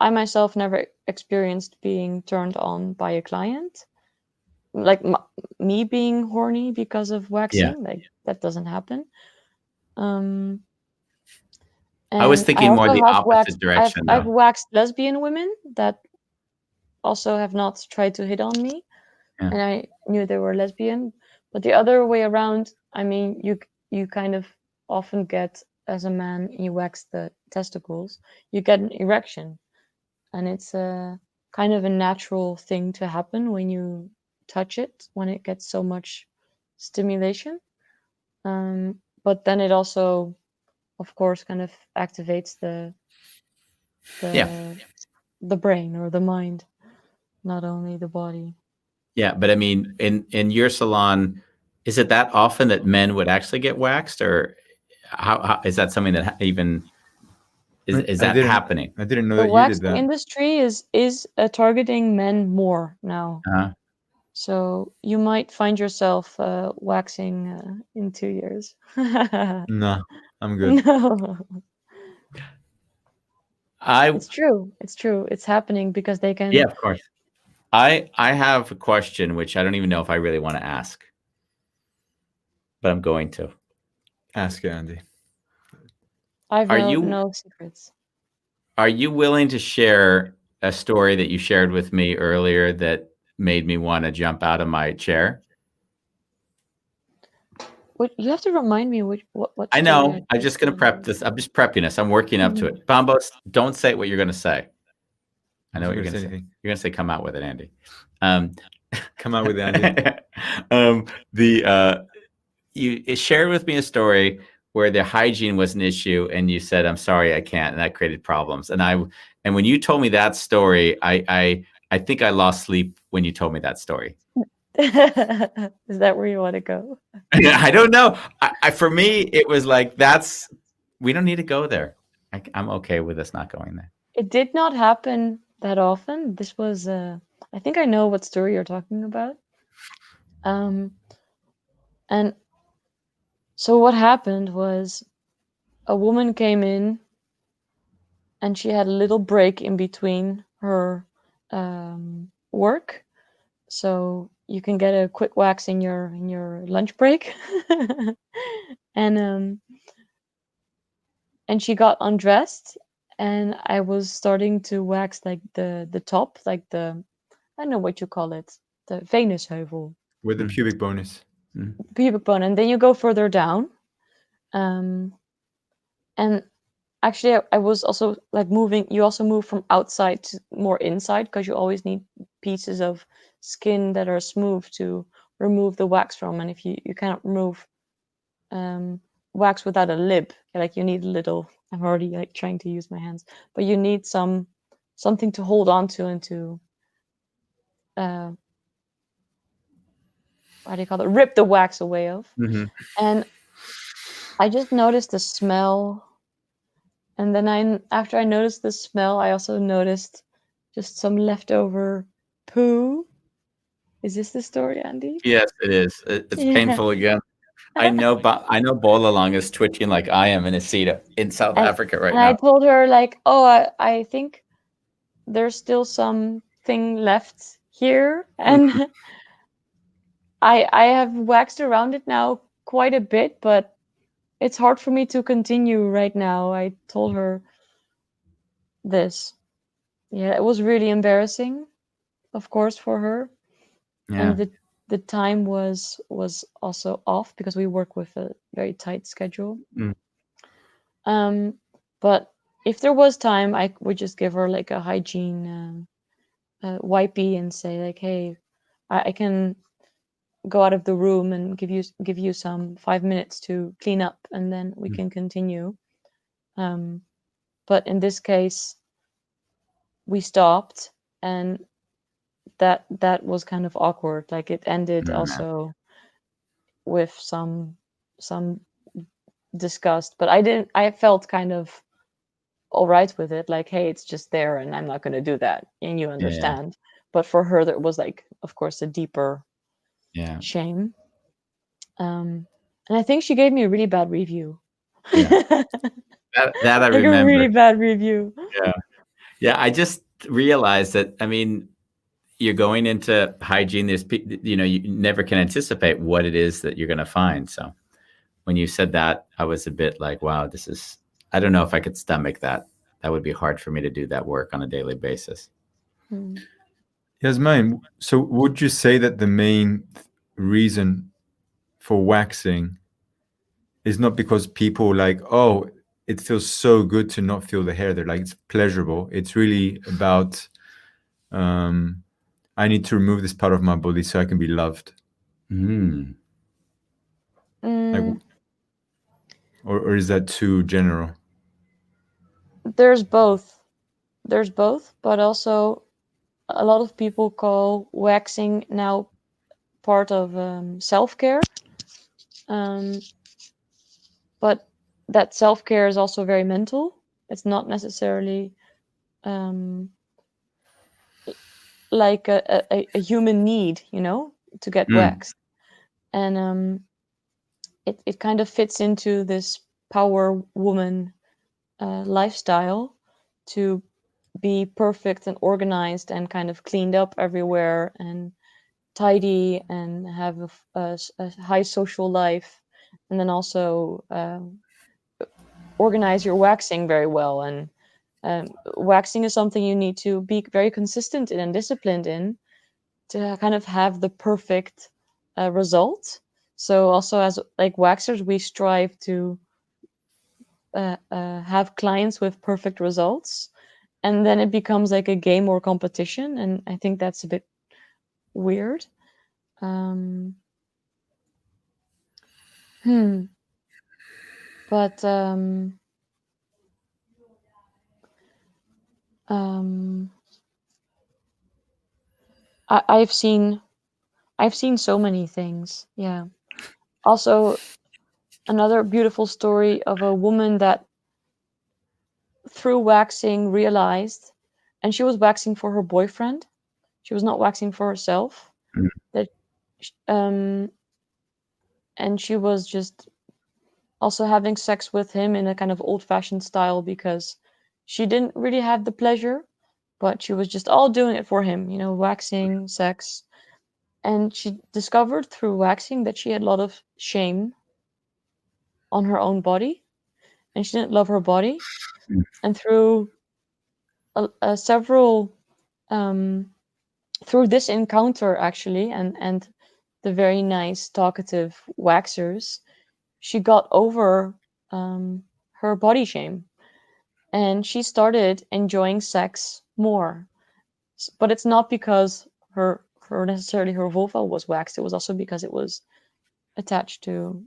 I myself never experienced being turned on by a client, like me being horny because of waxing. Like that doesn't happen. And I was thinking more the opposite direction. I've waxed lesbian women that also have not tried to hit on me, and I knew they were lesbian. But the other way around, I mean, you kind of often get, as a man, you wax the testicles, you get an erection, and it's a kind of a natural thing to happen when you touch it, when it gets so much stimulation. But then it also, of course, kind of activates the brain or the mind, not only the body. Yeah, but I mean, in your salon, is it that often that men would actually get waxed, or how is that something that even is that happening? I didn't know the that you did waxing that. industry is targeting men more now. So you might find yourself waxing in 2 years. No, I'm good. No. It's true. It's true. It's happening because they can. Yeah, of course. I have a question which I don't even know if I really want to ask, but I'm going to ask Andy. I've no secrets. Are you willing to share a story that you shared with me earlier that made me want to jump out of my chair? You have to remind me what. I know. I'm just going to prep this. I'm just prepping us. I'm working up to it. Bambos, don't say what you're going to say. I know what you're going to say. You're going to say, "Come out with it, Andy." Come out with it, Andy. You shared with me a story where the hygiene was an issue, and you said, "I'm sorry, I can't," and that created problems. And when you told me that story, I think I lost sleep when you told me that story. Is that where you want to go? I don't know. For me, it was like, we don't need to go there. I'm okay with us not going there. It did not happen that often. This was, I think I know what story you're talking about. And so what happened was a woman came in and she had a little break in between her work. So you can get a quick wax in your lunch break. And she got undressed, and I was starting to wax like the top, like I don't know what you call it, the Venusheuvel. With the pubic bone is. Pubic bone, and then you go further down. And actually I was also like moving, you also move from outside to more inside, because you always need pieces of skin that are smooth to remove the wax from, and if you cannot remove wax without a lip. Like you need a little. I'm already like trying to use my hands, but you need something to hold on to and to what do you call it? Rip the wax away of. Mm-hmm. And I just noticed the smell, and then after I noticed the smell, I also noticed just some leftover poo. Is this the story, Andy? Yes, it is. It's Yeah. painful again. I know Bolalong is twitching like I am in a seat in South Africa right and now. I told her like, oh, I think there's still something left here, and I have waxed around it now quite a bit, but it's hard for me to continue right now. I told her this. Yeah, it was really embarrassing, of course, for her. Yeah. And the time was also off because we work with a very tight schedule. But if there was time, I would just give her like a hygiene wipey and say like, hey, I can go out of the room and give you some 5 minutes to clean up, and then we can continue. But in this case, we stopped, and that was kind of awkward. Like it ended also with some disgust, but I felt kind of all right with it. Like, hey, it's just there, and I'm not going to do that, and you understand. But for her, there was like, of course, a deeper shame. And I think she gave me a really bad review. Yeah. that I like remember. A really bad review. Yeah. I just realized that. I mean, you're going into hygiene. There's, you never can anticipate what it is that you're going to find. So when you said that, I was a bit like, wow, this is. I don't know if I could stomach that. That would be hard for me to do that work on a daily basis. Jasmijn, so would you say that the main reason for waxing is not because people like, oh, it feels so good to not feel the hair there, like it's pleasurable. It's really about, I need to remove this part of my body so I can be loved. Like, or is that too general? There's both, but also a lot of people call waxing now part of self-care. But that self-care is also very mental. It's not necessarily like a human need, to get waxed. And it kind of fits into this power woman lifestyle to be perfect and organized and kind of cleaned up everywhere and tidy and have a high social life, and then also organize your waxing very well. And waxing is something you need to be very consistent in and disciplined in to kind of have the perfect result. So also as like waxers, we strive to have clients with perfect results, and then it becomes like a game or competition, and I think that's a bit weird. But I've seen so many things. Yeah. Also, another beautiful story of a woman that through waxing realized, and she was waxing for her boyfriend. She was not waxing for herself. That and she was just also having sex with him in a kind of old-fashioned style because she didn't really have the pleasure, but she was just all doing it for him, waxing, sex. And she discovered through waxing that she had a lot of shame on her own body, and she didn't love her body. And through several through this encounter actually, and the very nice talkative waxers, she got over her body shame, and she started enjoying sex more. But it's not because her necessarily her vulva was waxed. It was also because it was attached to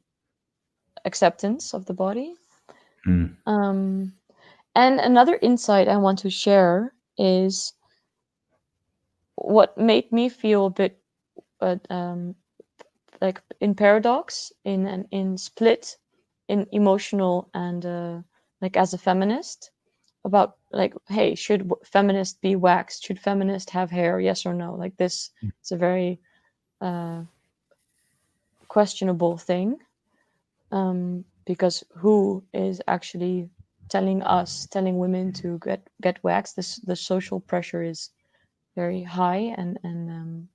acceptance of the body. Mm. And another insight I want to share is what made me feel a bit like in paradox, in split, in emotional and like as a feminist, about like, hey, should feminist be waxed? Should feminist have hair? Yes or no? Like this, it's a very questionable thing, because who is actually telling women to get waxed? The social pressure is very high, and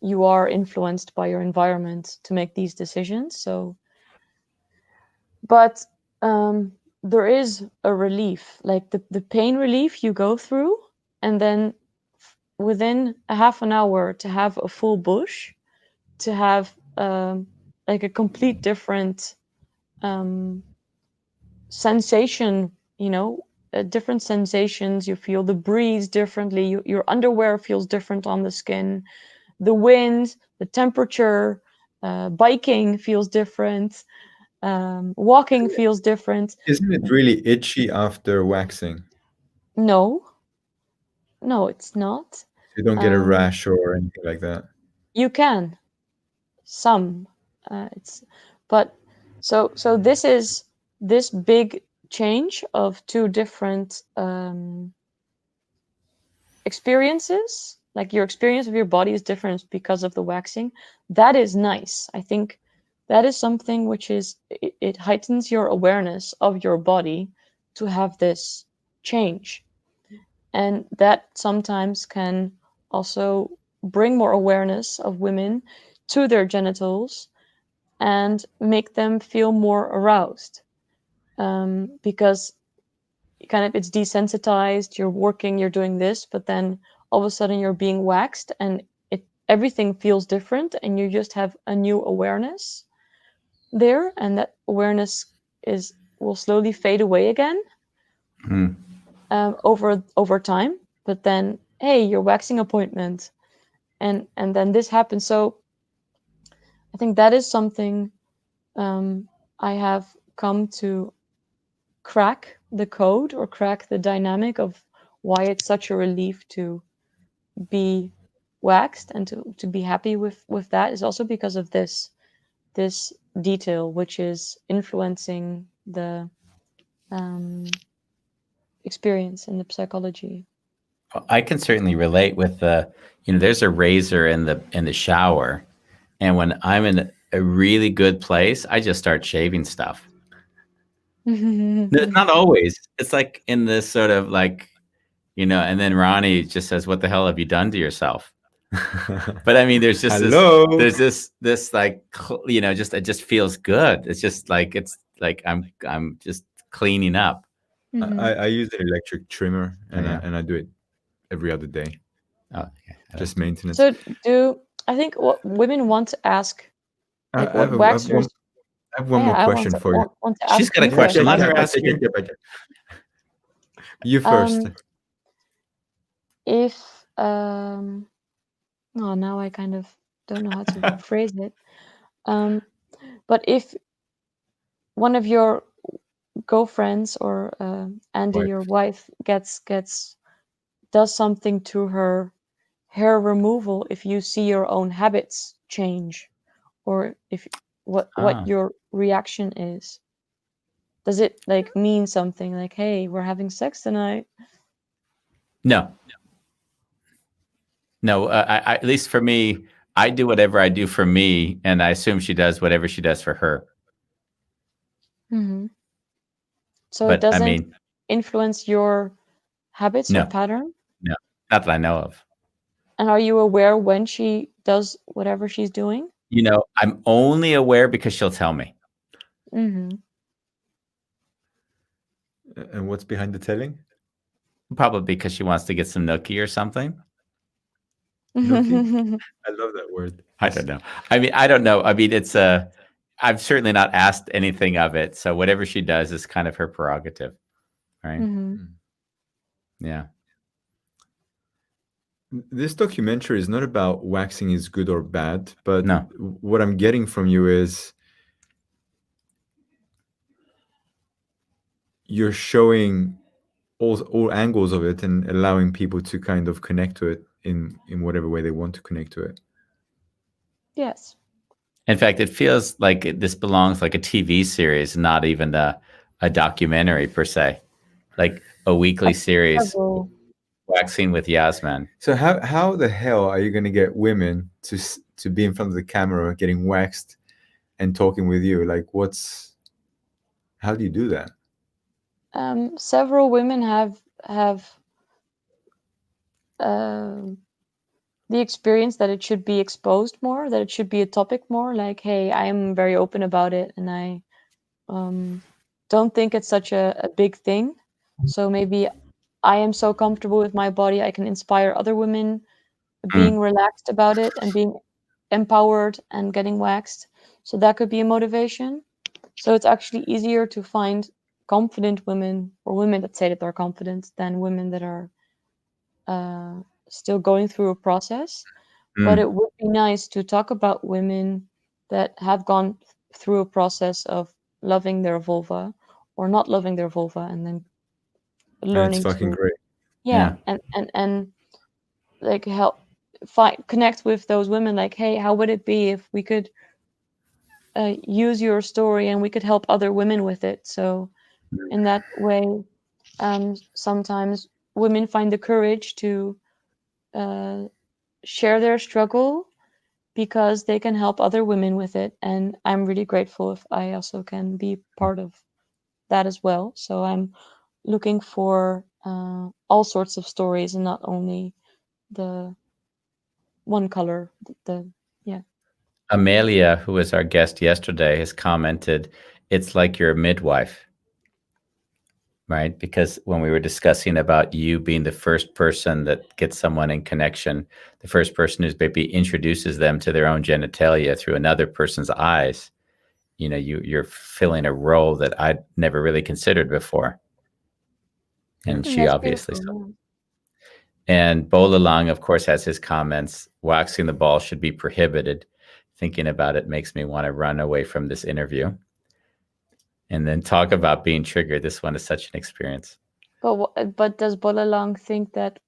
you are influenced by your environment to make these decisions. So, but there is a relief, like the pain relief you go through, and then within a half an hour to have a full bush, to have like a complete different sensation, different sensations. You feel the breeze differently. Your underwear feels different on the skin. The wind, the temperature, biking feels different. Walking feels different. Isn't it really itchy after waxing? No, it's not. You don't get a rash or anything like that. You can, some, it's, but so this is this big change of two different experiences. Like your experience of your body is different because of the waxing. That is nice. I think that is something which is, it heightens your awareness of your body to have this change, and that sometimes can also bring more awareness of women to their genitals and make them feel more aroused, because kind of it's desensitized. You're working, you're doing this, but then all of a sudden you're being waxed, and everything feels different, and you just have a new awareness there, and that awareness will slowly fade away again over time. But then, hey, your waxing appointment, and then this happens. So I think that is something I have come to crack the code, or crack the dynamic of why it's such a relief to be waxed, and to be happy with that, is also because of this detail, which is influencing the experience and the psychology. I can certainly relate with there's a razor in the shower, and when I'm in a really good place, I just start shaving stuff. Not always. It's like in this sort of like, and then Ronnie just says, "What the hell have you done to yourself?" But I mean, there's just this like, just it just feels good. It's just like I'm just cleaning up. I use an electric trimmer, and I do it every other day. Oh, okay. Just maintenance. So I think what women want to ask, like what waxers. I have one more question for you. She's got a question. Let her ask you. You first. If now I kind of don't know how to phrase it. But if one of your girlfriends or Andy, your wife, does something to her hair removal, if you see your own habits change, or if what your reaction is, does it like mean something, like, hey, we're having sex tonight? No. At least for me, I do whatever I do for me, and I assume she does whatever she does for her. Mm-hmm. So it doesn't influence your habits or pattern? No, not that I know of. And are you aware when she does whatever she's doing? I'm only aware because she'll tell me. Mm-hmm. And what's behind the telling? Probably because she wants to get some nookie or something. Nookie? I love that word. I don't know. I don't know. It's I've certainly not asked anything of it. So whatever she does is kind of her prerogative. Right. Mm-hmm. Yeah. This documentary is not about waxing is good or bad, but no. What I'm getting from you is you're showing all angles of it and allowing people to kind of connect to it in whatever way they want to connect to it. Yes. In fact, it feels like this belongs like a TV series, not even a documentary per se, like a weekly series. Several. Waxing with Jasmijn. So how the hell are you going to get women to be in front of the camera getting waxed and talking with you? Like, how do you do that? Several women have the experience that it should be exposed more, that it should be a topic more. Like, hey, I am very open about it, and I don't think it's such a big thing. So maybe I am so comfortable with my body, I can inspire other women being relaxed about it and being empowered and getting waxed. So that could be a motivation. So it's actually easier to find confident women, or women that say that they're confident, than women that are still going through a process. But it would be nice to talk about women that have gone through a process of loving their vulva or not loving their vulva, and then learning That's fucking to great. yeah. And like help connect with those women. Like, hey, how would it be if we could use your story and we could help other women with it? So in that way, sometimes women find the courage to share their struggle because they can help other women with it. And I'm really grateful if I also can be part of that as well. So I'm looking for all sorts of stories and not only the one color. Yeah. Amelia, who was our guest yesterday, has commented, it's like you're a midwife, right? Because when we were discussing about you being the first person that gets someone in connection, the first person who's maybe introduces them to their own genitalia through another person's eyes, you know, you're filling a role that I'd never really considered before. And she obviously beautiful, so. And Bola Lang, of course, has his comments. Waxing the ball should be prohibited. Thinking about it makes me want to run away from this interview. And then talk about being triggered. This one is such an experience. But does Bola Lang think that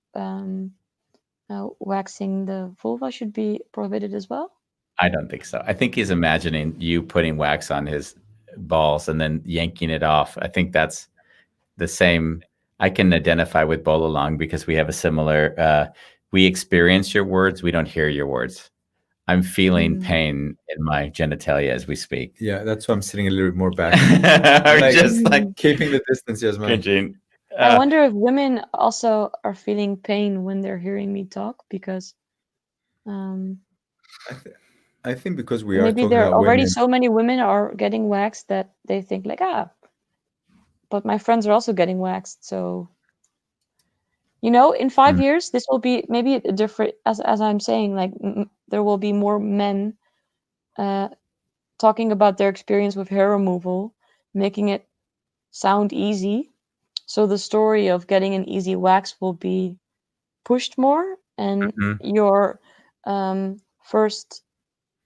waxing the vulva should be prohibited as well? I don't think so. I think he's imagining you putting wax on his balls and then yanking it off. I think that's the same. I can identify with Bola Lang because we have a similar, we experience your words, we don't hear your words. I'm feeling pain in my genitalia as we speak. Yeah, that's why I'm sitting a little bit more back. Just like keeping the distance, Jasmijn. I wonder if women also are feeling pain when they're hearing me talk, because I think because we are maybe talking there are about already women. so many women are getting waxed that they think like, but my friends are also getting waxed. So, you know, in 5 years, this will be maybe a different, as I'm saying, like there will be more men talking about their experience with hair removal, making it sound easy. So the story of getting an easy wax will be pushed more, and your first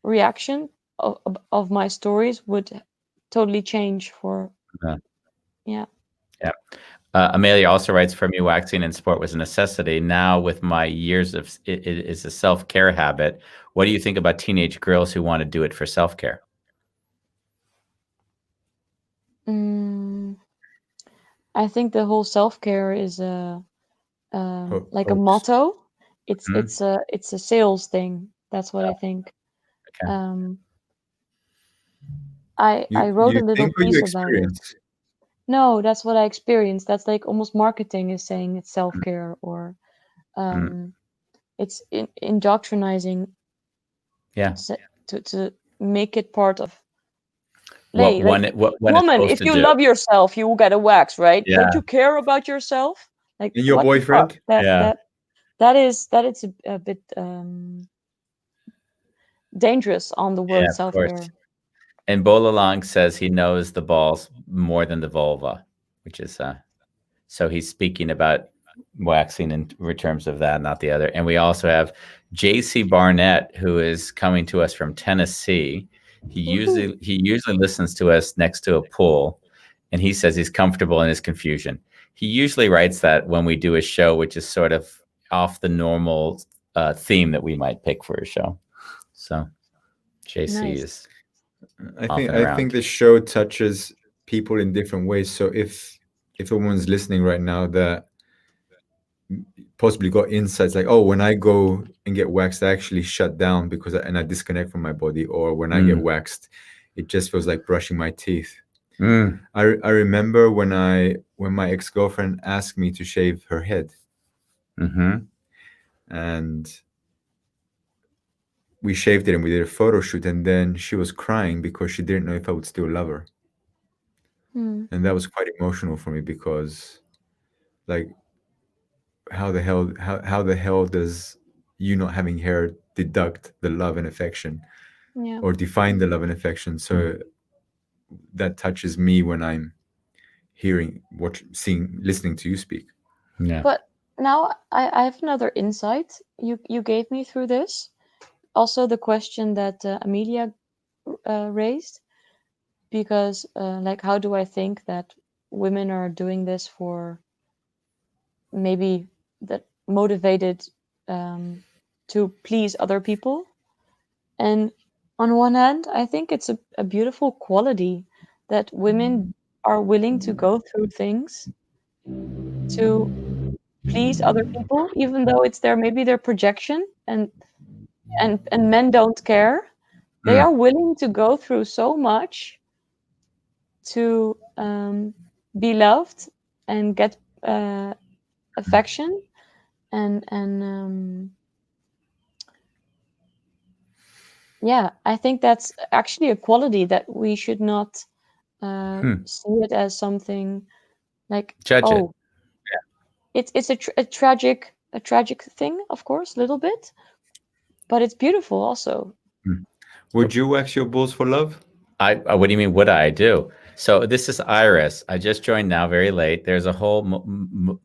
reaction of my stories would totally change for Amelia also writes, for me, waxing in sport was a necessity. Now with my years of it is a self-care habit. What do you think about teenage girls who want to do it for self-care? I think the whole self-care is like a motto. It's a sales thing. That's what I think. Okay. I wrote a little piece about it. No, that's what I experienced. That's like almost marketing is saying it's self-care, or it's indoctrinizing. Yeah. To make it part of. What woman, if you love yourself, you will get a wax, right? Yeah. Don't you care about yourself? Like and your boyfriend? That is a bit dangerous on the word self-care. And Bola Lang says he knows the balls more than the vulva, which is so he's speaking about waxing in terms of that, not the other. And we also have JC Barnett, who is coming to us from Tennessee. He usually listens to us next to a pool, and he says he's comfortable in his confusion. He usually writes that when we do a show, which is sort of off the normal theme that we might pick for a show. So JC Nice. is I often think around. the show touches people in different ways. So if a woman's listening right now that possibly got insights like, oh, when I go and get waxed, I actually shut down because I disconnect from my body, or when I get waxed, it just feels like brushing my teeth. I remember when my ex-girlfriend asked me to shave her head, and we shaved it and we did a photo shoot, and then she was crying because she didn't know if I would still love her. And that was quite emotional for me, because like, how the hell does you not having hair deduct the love and affection, or define the love and affection? So that touches me when I'm listening to you speak. Yeah. But now I have another insight you gave me through this. Also, the question that Amelia raised, because like, how do I think that women are doing this for maybe that motivated to please other people? And on one hand, I think it's a beautiful quality that women are willing to go through things to please other people, even though it's maybe their projection, and men don't care. They are willing to go through so much to be loved and get affection, and yeah, I think that's actually a quality that we should not see it as something like, Judge it. oh, it's a tragic thing, of course, a little bit, but it's beautiful also. Would you wax your balls for love? What do you mean, what I do? So this is Iris. I just joined now, very late. There's a whole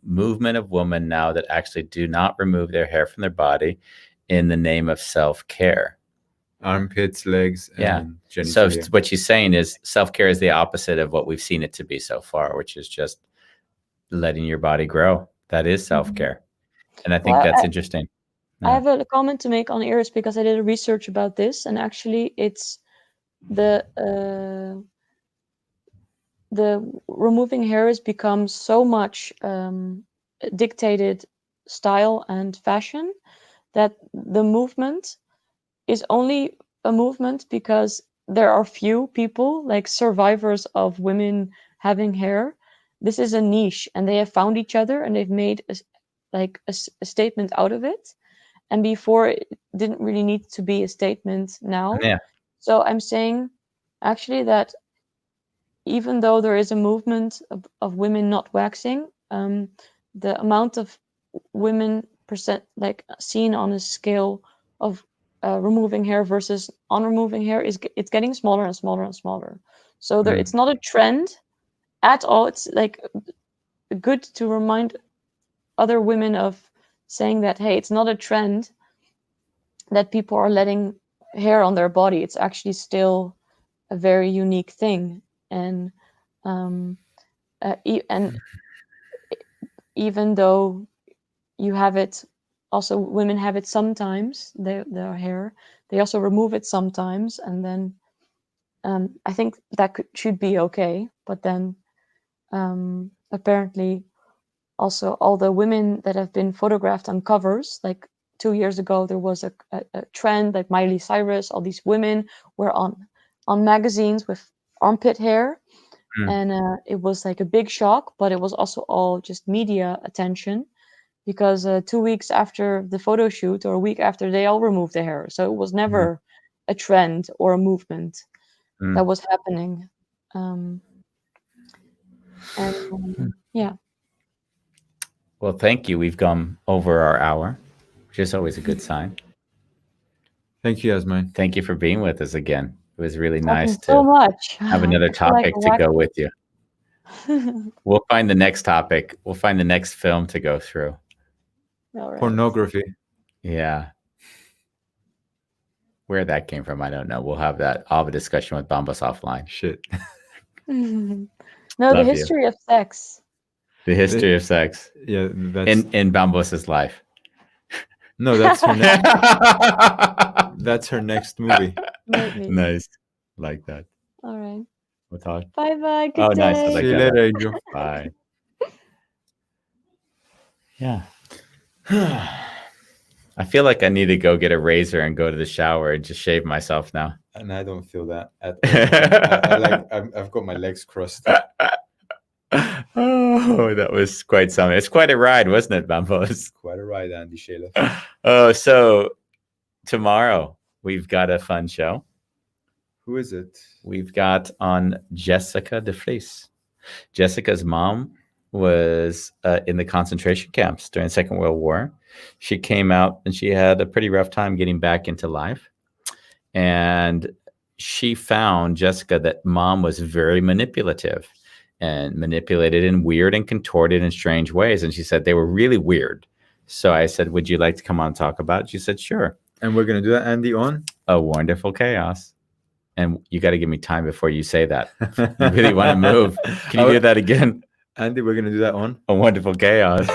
movement of women now that actually do not remove their hair from their body in the name of self-care. Armpits, legs, and genitalia. So what she's saying is self-care is the opposite of what we've seen it to be so far, which is just letting your body grow. That is self-care. And I think that's interesting. I have a comment to make on Iris, because I did a research about this, and actually it's the removing hair has become so much dictated style and fashion that the movement is only a movement because there are few people, like survivors of women having hair. This is a niche, and they have found each other, and they've made a statement out of it. And before, it didn't really need to be a statement now. Yeah. So I'm saying actually that even though there is a movement of women not waxing, the amount of women percent like seen on a scale of removing hair versus on removing hair it's getting smaller and smaller and smaller. So there, it's not a trend at all. It's like good to remind other women of saying that, hey, it's not a trend that people are letting hair on their body. It's actually still a very unique thing, and even though you have it, also women have it sometimes, their hair, they also remove it sometimes, and then I think that should be okay. But then apparently also all the women that have been photographed on covers, like 2 years ago there was a trend, like Miley Cyrus, all these women were on magazines with armpit hair, and it was like a big shock, but it was also all just media attention, because 2 weeks after the photo shoot, or a week after, they all removed their hair. So it was never a trend or a movement that was happening. Yeah. Well, thank you. We've gone over our hour, which is always a good sign. Thank you, Jasmijn. Thank you for being with us again. It was really nice so to much. have another topic to go with you. We'll find the next topic. We'll find the next film to go through. Right. Pornography. Yeah. Where that came from, I don't know. I'll have a discussion with Bombas offline. Shit. No, the Love you. history of sex. The history of sex Yeah, that's in Bambos's life. no, that's her next. That's her next movie. Maybe. Nice. Like that. All right. We'll talk. Bye bye. Good Oh, day. nice. I like See you that. later, Angel. Bye. Yeah. I feel like I need to go get a razor and go to the shower and just shave myself now. And I don't feel that at all. I've got my legs crossed. Oh, that was quite something. It's quite a ride, wasn't it, Bambos? Quite a ride, Andy Shayla. Oh, so tomorrow we've got a fun show. Who is it? We've got on Jessica de Vries. Jessica's mom was in the concentration camps during the Second World War. She came out and she had a pretty rough time getting back into life. And she found, Jessica, that mom was very manipulative and manipulated in weird and contorted and strange ways. And she said they were really weird. So I said, would you like to come on and talk about it? She said, sure. And we're going to do that, Andy, on? A Wonderful Chaos. And you got to give me time before you say that. You really want to move. Can you do that again? Andy, we're going to do that on? A Wonderful Chaos.